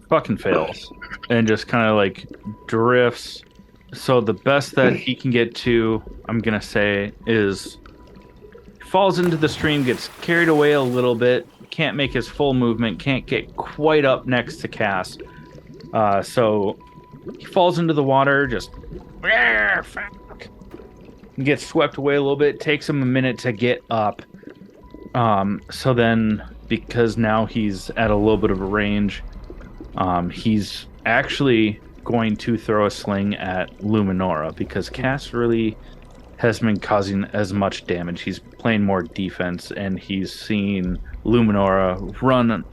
Fucking fails. And just kind of like drifts. So the best that he can get to, I'm gonna say, is falls into the stream, gets carried away a little bit, can't make his full movement, can't get quite up next to Cass. So he falls into the water, just fuck. He gets swept away a little bit, takes him a minute to get up. So then, because now he's at a little bit of a range, he's actually going to throw a sling at Luminora, because Cass really hasn't been causing as much damage. He's playing more defense, and he's seen Luminora run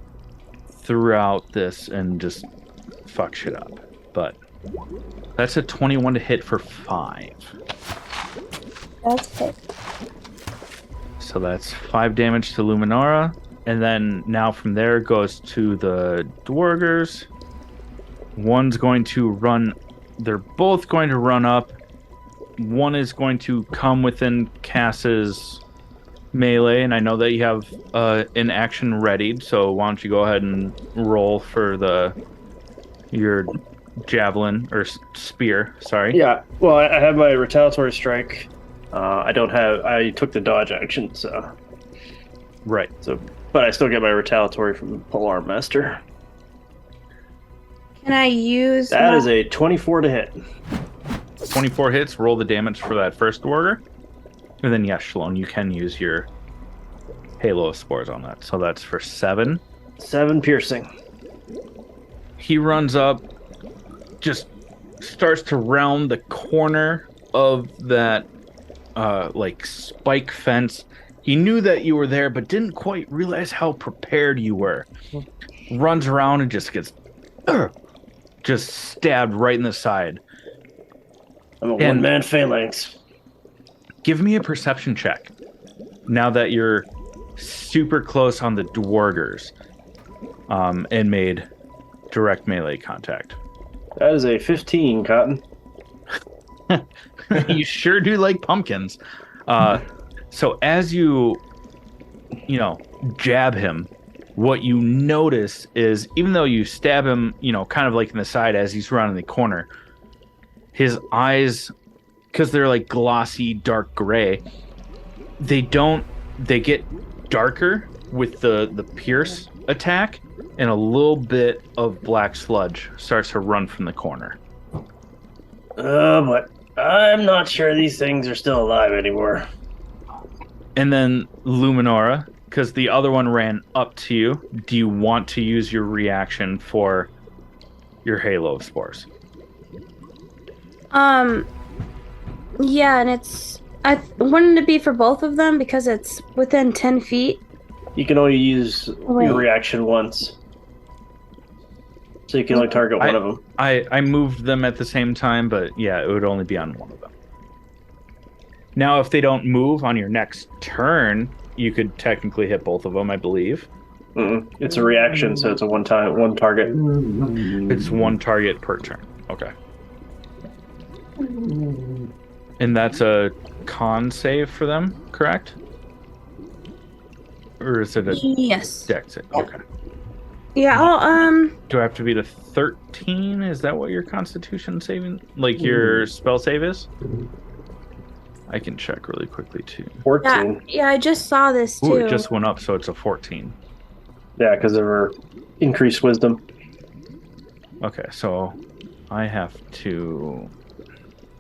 throughout this and just fuck shit up. But that's a 21 to hit for 5. That's it. So that's 5 damage to Luminora. And then now from there goes to the Dwargers. One's going to run. They're both going to run up. One is going to come within Cass's melee, and I know that you have an action readied, so why don't you go ahead and roll for your javelin or spear? Sorry. Yeah, well, I have my retaliatory strike. I took the dodge action, so. Right. So, but I still get my retaliatory from Polearm Master. Can I use That is a 24 to hit. 24 hits, roll the damage for that first Dwarger. And then, yes, Schaloan, you can use your Halo of Spores on that. So that's for 7. 7 piercing. He runs up, just starts to round the corner of that, like, spike fence. He knew that you were there, but didn't quite realize how prepared you were. Runs around and just gets just stabbed right in the side. I'm a one-man phalanx. Give me a perception check. Now that you're super close on the Dwargers, and made direct melee contact. That is a 15, Cotton. You sure do like pumpkins. So as you jab him, what you notice is, even though you stab him, kind of like in the side as he's rounding the corner, his eyes, because they're like glossy, dark gray, they get darker with the pierce attack, and a little bit of black sludge starts to run from the corner. But I'm not sure these things are still alive anymore. And then Luminora, because the other one ran up to you. Do you want to use your reaction for your Halo of Spores? Yeah, and wouldn't it be for both of them because it's within 10 feet? You can only use your reaction once. So you can only target one of them. I moved them at the same time, but yeah, it would only be on one of them. Now, if they don't move on your next turn, you could technically hit both of them, I believe. It's a reaction, so it's a one target. It's one target per turn. Okay. And that's a con save for them, correct? Or is it a dex save? Okay. Yeah, Do I have to beat a 13? Is that what your constitution saving, like your spell save is? I can check really quickly too. 14. Yeah, I just saw this too. Ooh, it just went up, so it's a 14. Yeah, because of her increased wisdom. Okay, so I have to...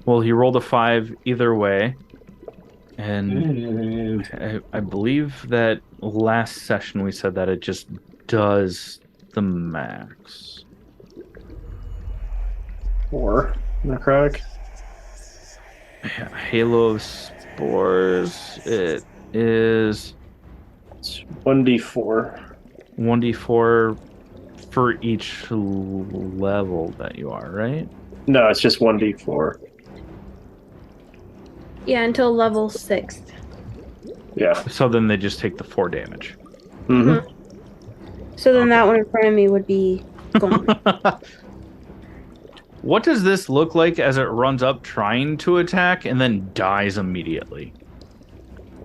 Well, he rolled a 5 either way. And I believe that last session we said that it just does the max. 4 necrotic. Yeah, Halo of Spores. It is It's 1d4. 1d4 for each level that you are, right? No, it's just 1d4. Yeah, until level 6. Yeah. So then they just take the 4 damage. Mm-hmm. So then that one in front of me would be gone. What does this look like as it runs up trying to attack and then dies immediately?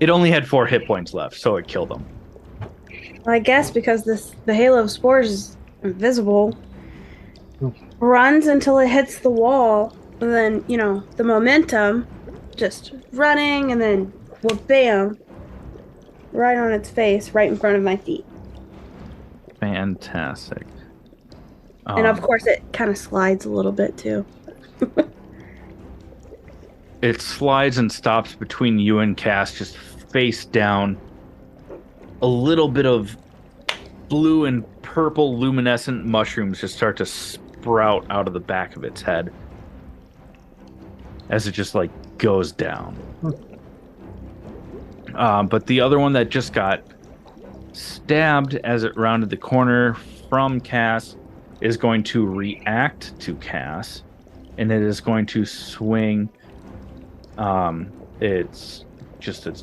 It only had 4 hit points left, so it killed him. I guess because the Halo of Spores is invisible. Runs until it hits the wall, and then, the momentum, just running, and then, well, bam, right on its face, right in front of my feet. Fantastic. And of course, it kind of slides a little bit, too. It slides and stops between you and Cass, just face down. A little bit of blue and purple luminescent mushrooms just start to sprout out of the back of its head as it just goes down. But the other one that just got stabbed as it rounded the corner from Cass is going to react to Cass, and it is going to swing its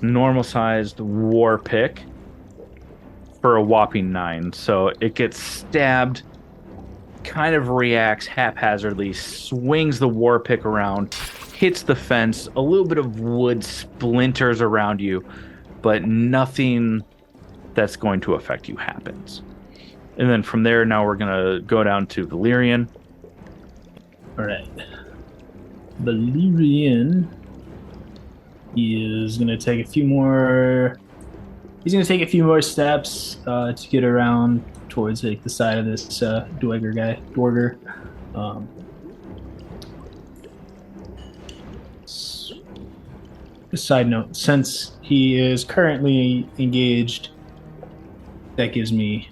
normal sized war pick for a whopping 9. So it gets stabbed, kind of reacts haphazardly, swings the war pick around, hits the fence, a little bit of wood splinters around you, but nothing that's going to affect you happens. And then from there, now we're going to go down to Valerian. All right. Valerian is going to take a few more... He's going to take a few more steps to get around towards the side of this Dweger guy. Dwerger. A side note, since he is currently engaged, that gives me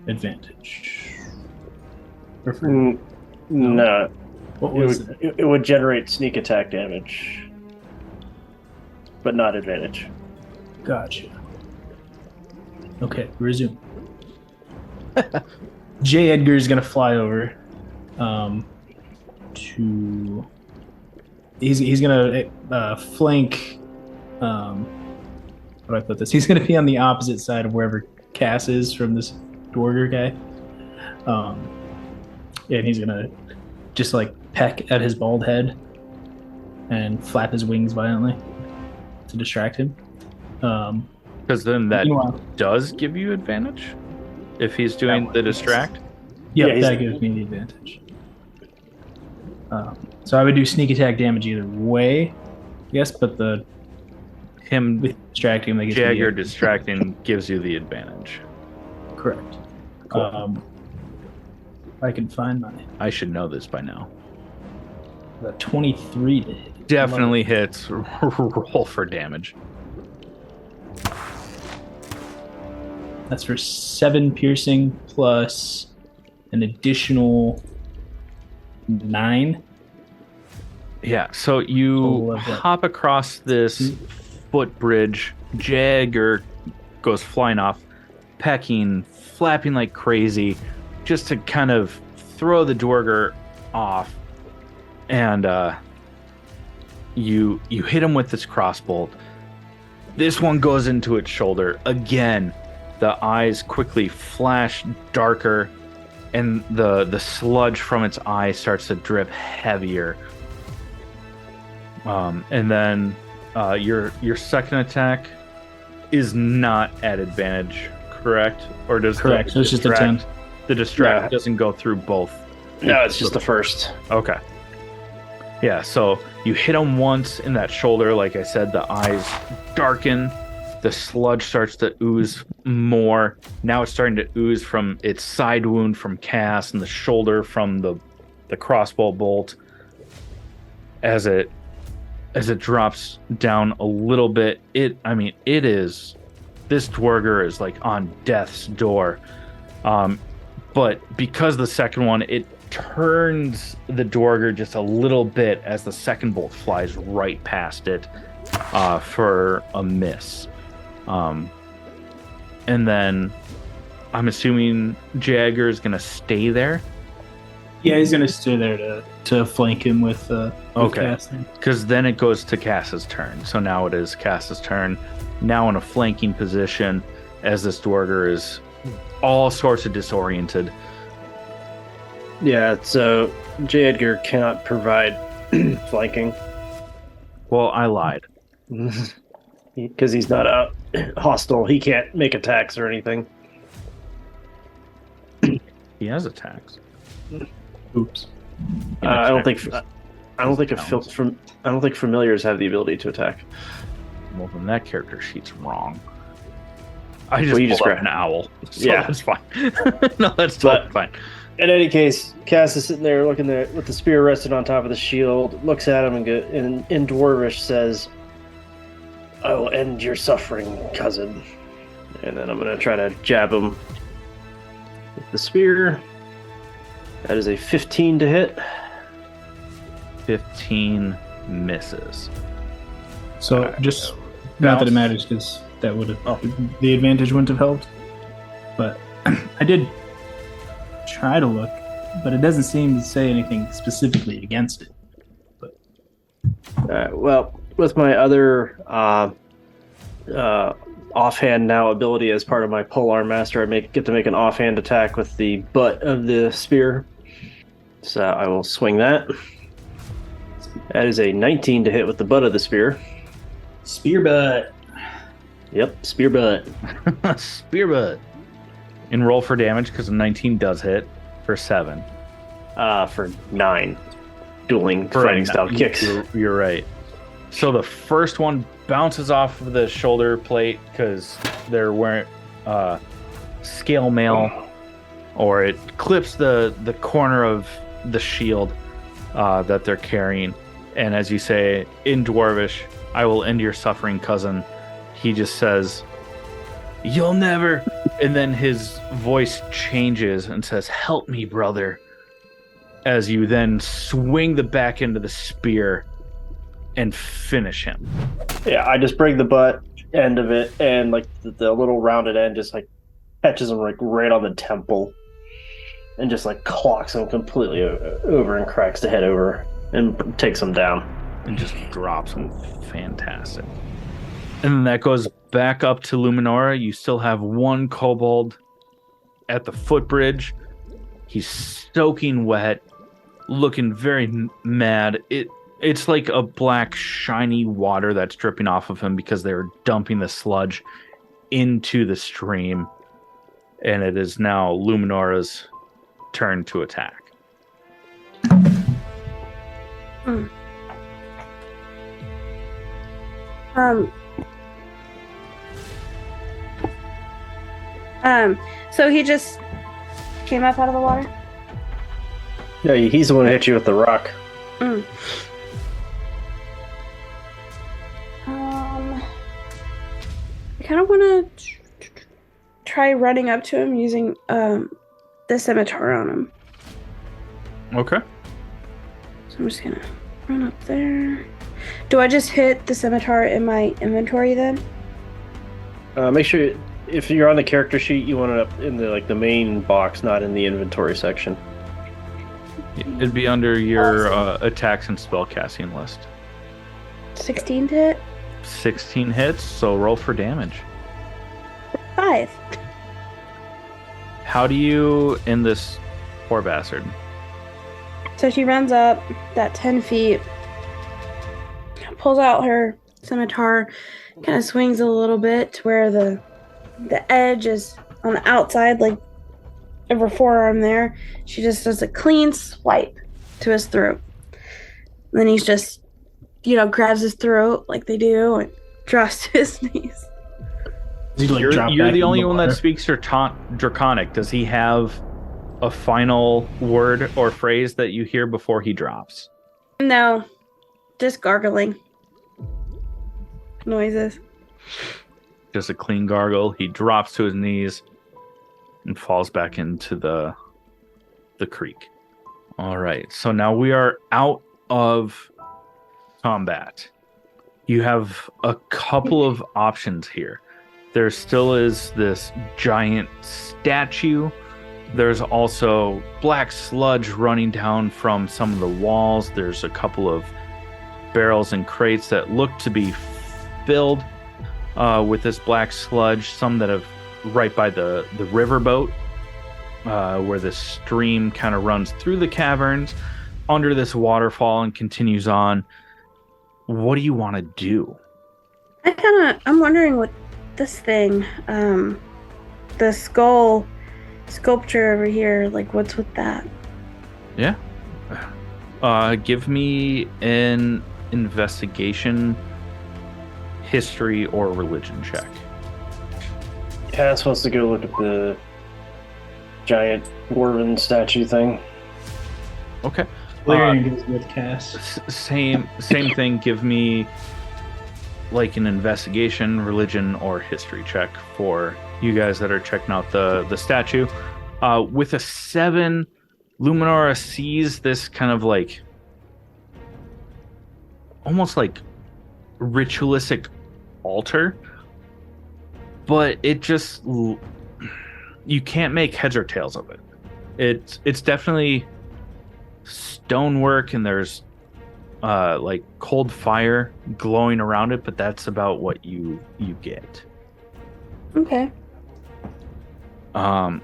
advantage. No. What was it? It would generate sneak attack damage, but not advantage. Gotcha. Okay, resume. J. Edgar is gonna fly over to. He's gonna flank. How do I put this? He's gonna be on the opposite side of wherever Cass is from this Dwarger guy. And he's gonna just peck at his bald head and flap his wings violently to distract him. Because then that does give you advantage if he's doing the distract. Yeah, that gives me the advantage. So I would do sneak attack damage either way, yes, but Him distracting him, Jagger distracting gives you the advantage. Correct. Cool. I can find my I should know this by now. 23 to hit. Definitely hits. Roll for damage. That's for 7 piercing plus an additional 9. Yeah, so you love that. hop across this footbridge. Jagger goes flying off, pecking, flapping like crazy, just to kind of throw the Dwarger off. And you hit him with this crossbolt. This one goes into its shoulder. Again, the eyes quickly flash darker, and the sludge from its eye starts to drip heavier. And then your second attack is not at advantage, correct? Or does Correct. So it's just a 10. The distract Yeah. doesn't go through both. No, it's just the first. Okay. Yeah, so you hit him once in that shoulder. Like I said, the eyes darken. The sludge starts to ooze more. Now it's starting to ooze from its side wound from Cass and the shoulder from the crossbow bolt. As it drops down a little bit, this Dwarger is like on death's door. But because the second one, it turns the Dwarger just a little bit as the second bolt flies right past it for a miss. And then I'm assuming Jagger is going to stay there. Yeah, he's gonna stay there to flank him with Okay. casting. Because then it goes to Cass's turn. So now it is Cass's turn. Now in a flanking position as this Dwarger is all sorts of disoriented. Yeah, so J. Edgar cannot provide flanking Well, I lied. because he's not hostile. He can't make attacks or anything. He has attacks. Oops. I don't think Counts. familiars have the ability to attack. Well, then that character sheet's wrong. I just Well, you pulled just up grab- an owl. So Yeah. that's fine. No, that's totally But- fine. In any case, Cass is sitting there looking there with the spear rested on top of the shield, looks at him and in Dwarvish says, "I will end your suffering, cousin." And then I'm gonna try to jab him with the spear. That is a 15 to hit. 15 misses. So just not that it matters because that would have the advantage wouldn't have helped. But I did try to look, but it doesn't seem to say anything specifically against it. Well, with my other offhand now ability as part of my polearm master, I get to make an offhand attack with the butt of the spear. So I will swing that. That is a 19 to hit with the butt of the spear. Spear butt. Yep, spear butt. Spear butt. And roll for damage because a 19 does hit for 7. For 9. Dueling For fighting a- style kicks. You're right. So the first one bounces off of the shoulder plate because they're wearing scale mail, or it clips the corner of the shield that they're carrying. And as you say in Dwarvish, "I will end your suffering, cousin." He just says, "You'll never." And then his voice changes and says, "Help me, brother." As you then swing the back end of the spear and finish him. Yeah, I just break the butt end of it, and like the little rounded end just like catches him like right on the temple, and just like clocks him completely over and cracks the head over and takes him down. And just drops him. Fantastic. And then that goes back up to Luminora. You still have one kobold at the footbridge. He's soaking wet, looking very mad. It's like a black, shiny water that's dripping off of him because they were dumping the sludge into the stream. And it is now Luminora's turn to attack. So he just came up out of the water? Yeah, he's the one who hit you with the rock. I kind of want to try running up to him using the scimitar on him. Okay. So I'm just gonna run up there. Do I just hit the scimitar in my inventory then? Make sure if you're on the character sheet, you want it up in the main box, not in the inventory section. It'd be under your attacks and spellcasting list. 16 to hit? 16 hits, so roll for damage. 5. How do you end this poor bastard? So she runs up that 10 feet, pulls out her scimitar, kind of swings a little bit to where the edge is on the outside, like of her forearm there. She just does a clean swipe to his throat. And then he's just, grabs his throat like they do and drops to his knees. You're the only one that speaks Draconic. Does he have a final word or phrase that you hear before he drops? No, just gargling noises. Just a clean gargle. He drops to his knees and falls back into the creek. All right, so now we are out of combat. You have a couple of options here. There still is this giant statue. There's also black sludge running down from some of the walls. There's a couple of barrels and crates that look to be filled with this black sludge. Some that have right by the riverboat where the stream kind of runs through the caverns under this waterfall and continues on. What do you want to do? I'm wondering what this thing, the skull sculpture over here, like what's with that? Yeah. Give me an investigation, history, or religion check. Cass wants to go look at the giant dwarven statue thing. Okay. Valerian goes with Cass. Same thing. Give me like an investigation, religion, or history check for you guys that are checking out the statue. With a 7, Luminora sees this kind of like almost like ritualistic altar, but it just, you can't make heads or tails of it. It's definitely stonework, and there's like cold fire glowing around it, but that's about what you get. Okay.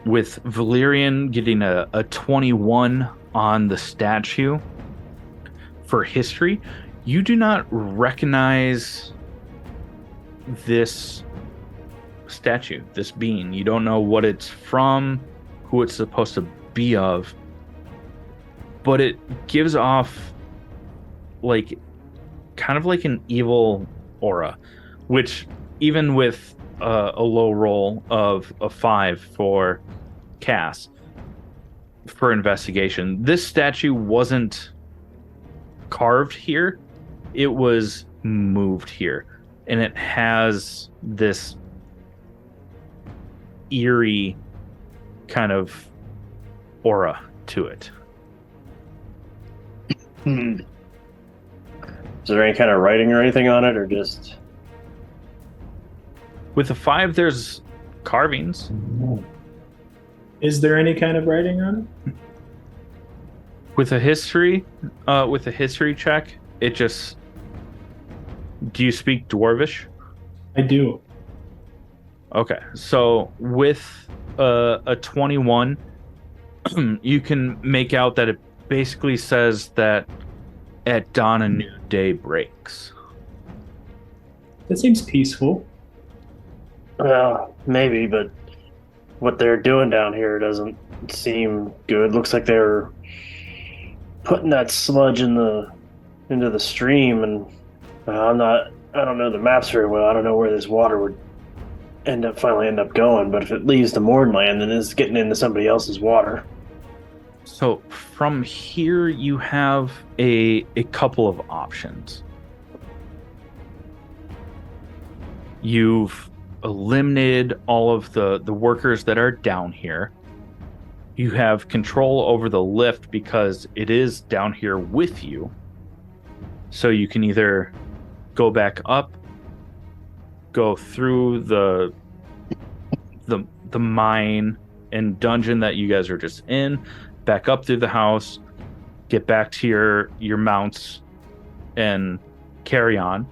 With Valerian getting a 21 on the statue for history, you do not recognize this statue, this being. You don't know what it's from, who it's supposed to be of, but it gives off like kind of like an evil aura, which even with a low roll of a 5 for Cass for investigation, this statue wasn't carved here, it was moved here, and it has this eerie kind of aura to it. Is there any kind of writing or anything on it, or just... With a 5, there's carvings. Is there any kind of writing on it? With a history check, it just... Do you speak Dwarvish? I do. Okay, so with a 21, you can make out that it basically says that at dawn a new day breaks. That seems peaceful. Well, maybe, but what they're doing down here doesn't seem good. Looks like they're putting that sludge into the stream, and I don't know the maps very well. I don't know where this water would finally end up going, but if it leaves the Mournland, then it's getting into somebody else's water. So from here, you have a couple of options. You've eliminated all of the workers that are down here. You have control over the lift because it is down here with you. So you can either go back up, go through the mine and dungeon that you guys are just in, back up through the house, get back to your mounts and carry on.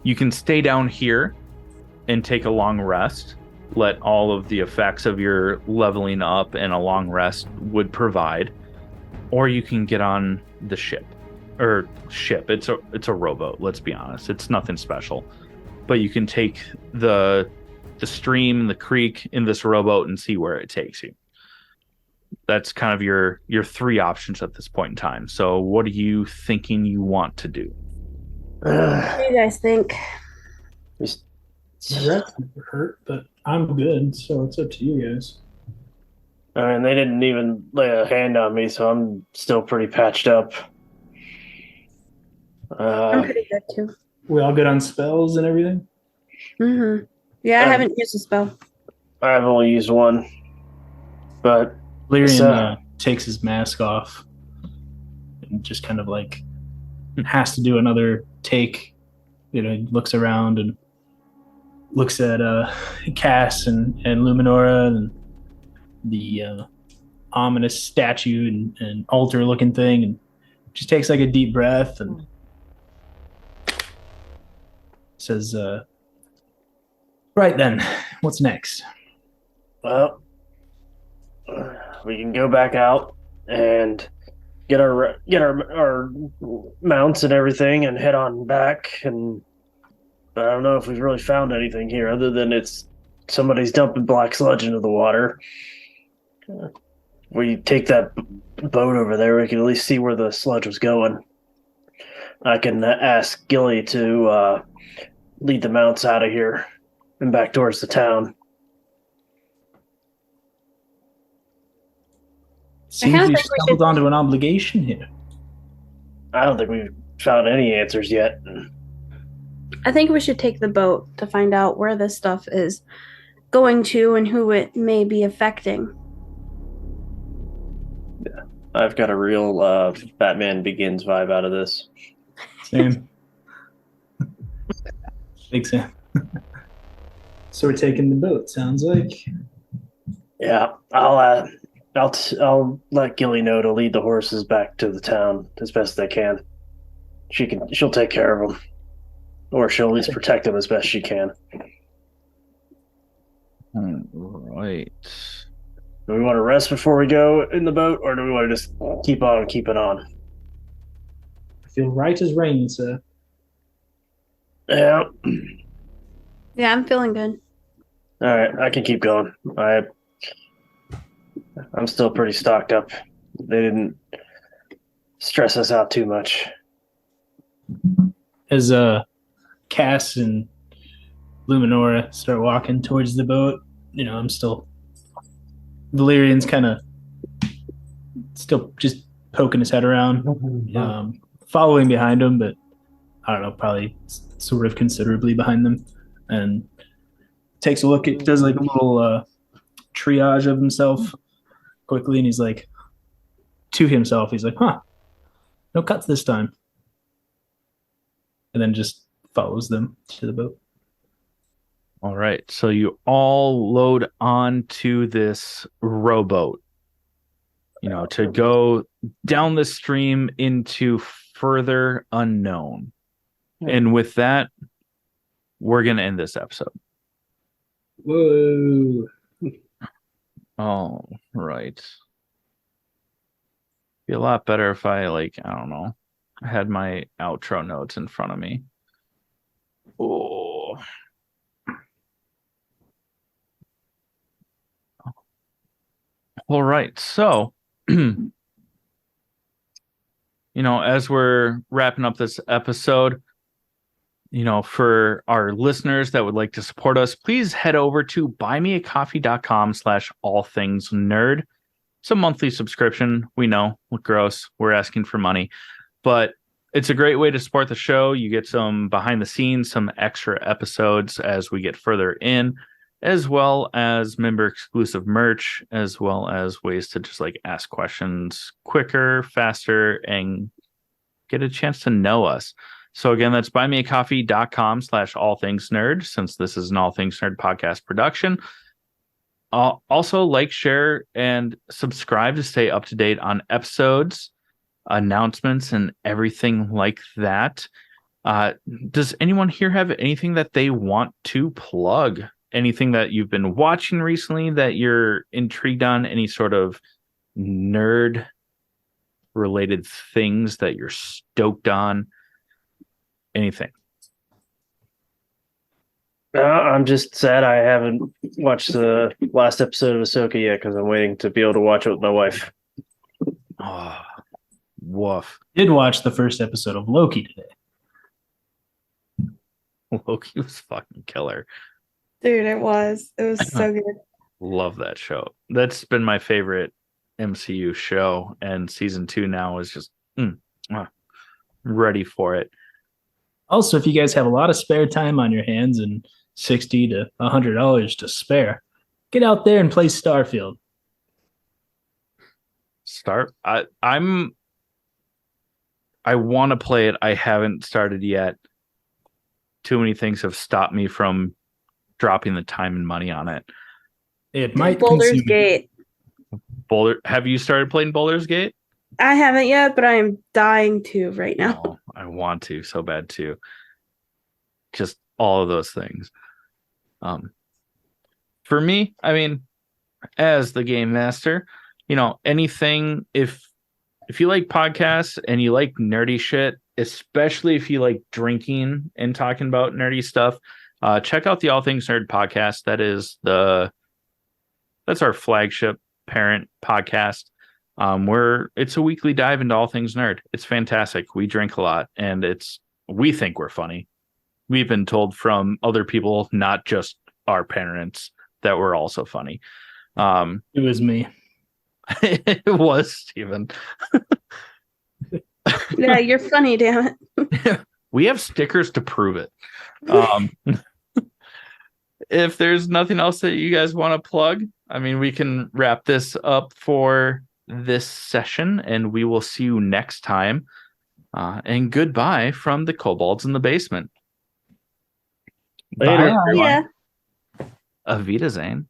You can stay down here and take a long rest, let all of the effects of your leveling up and a long rest would provide, or you can get on the ship. It's a rowboat, let's be honest. It's nothing special. But you can take the stream, the creek in this rowboat and see where it takes you. That's kind of your three options at this point in time. So what are you thinking you want to do? What do you guys think? My rest hurt, but I'm good, so it's up to you guys. And they didn't even lay a hand on me, so I'm still pretty patched up. I'm pretty good too. We all good on spells and everything? Mm-hmm. Yeah, I haven't used a spell. I've only used one. But Valerian takes his mask off and just kind of like has to do another take. You know, he looks around and looks at Cass and Luminora and the ominous statue and altar looking thing, and just takes like a deep breath and says, right then, what's next? Well, we can go back out and get our mounts and everything and head on back. But I don't know if we've really found anything here other than it's somebody's dumping black sludge into the water. We take that boat over there, we can at least see where the sludge was going. I can ask Gilly to lead the mounts out of here and back towards the town. Seems we stumbled onto an obligation here. I don't think we've found any answers yet. I think we should take the boat to find out where this stuff is going to and who it may be affecting. Yeah, I've got a real Batman Begins vibe out of this. Same. Big Sam. So we're taking the boat, sounds like. Yeah, I'll let Gilly know to lead the horses back to the town as best they can. She'll take care of them, or she'll at least protect them as best she can. All right. Do we want to rest before we go in the boat, or do we want to just keep on keeping on? I feel right as rain, sir. Yeah. Yeah, I'm feeling good. All right, I can keep going. I'm still pretty stocked up. They didn't stress us out too much. As Cass and Luminora start walking towards the boat, you know, I'm still... Valerian's kind of still just poking his head around, following behind him, but I don't know, probably sort of considerably behind them, and takes a look at, does like a little triage of himself quickly, and he's like, to himself, he's like, no cuts this time. And then just follows them to the boat. All right, so you all load onto this rowboat, you know, to go down the stream into further unknown. And with that, we're going to end this episode. Whoa. All right. Be a lot better if I, I don't know, I had my outro notes in front of me. Oh. All right, so, you know, as we're wrapping up this episode, you know, for our listeners that would like to support us, please head over to buymeacoffee.com/allthingsnerd. It's a monthly subscription. We know, look gross. We're asking for money, but it's a great way to support the show. You get some behind the scenes, some extra episodes as we get further in, as well as member exclusive merch, as well as ways to just like ask questions quicker, faster, and get a chance to know us. So again, that's buymeacoffee.com/allthingsnerd, since this is an All Things Nerd podcast production. Also like, share, and subscribe to stay up to date on episodes, announcements, and everything like that. Does anyone here have anything that they want to plug? Anything that you've been watching recently that you're intrigued on? Any sort of nerd related things that you're stoked on? Anything? I'm just sad I haven't watched the last episode of Ahsoka yet because I'm waiting to be able to watch it with my wife. Oh, woof. Did watch the first episode of Loki today. Loki was fucking killer. Dude, it was so good. Love that show. That's been my favorite MCU show, and season 2 now is just ready for it. Also, if you guys have a lot of spare time on your hands and $60 to $100 to spare, get out there and play Starfield. I want to play it. I haven't started yet. Too many things have stopped me from dropping the time and money on it. It might Baldur's consume- Gate. Have you started playing Baldur's Gate? I haven't yet, but I am dying to right now. Oh, I want to so bad too. Just all of those things. For me, I mean, as the game master, anything, if you like podcasts and you like nerdy shit, especially if you like drinking and talking about nerdy stuff, check out the All Things Nerd podcast. That's our flagship parent podcast. It's a weekly dive into all things nerd. It's fantastic. We drink a lot, and we think we're funny. We've been told from other people, not just our parents, that we're also funny. It was me. It was Steven. Yeah, you're funny, damn it. We have stickers to prove it. If there's nothing else that you guys want to plug, I mean, we can wrap this up for this session, and we will see you next time. And goodbye from the Kobolds in the Basement. Later. Bye, everyone. Yeah. Auf Wiedersehen.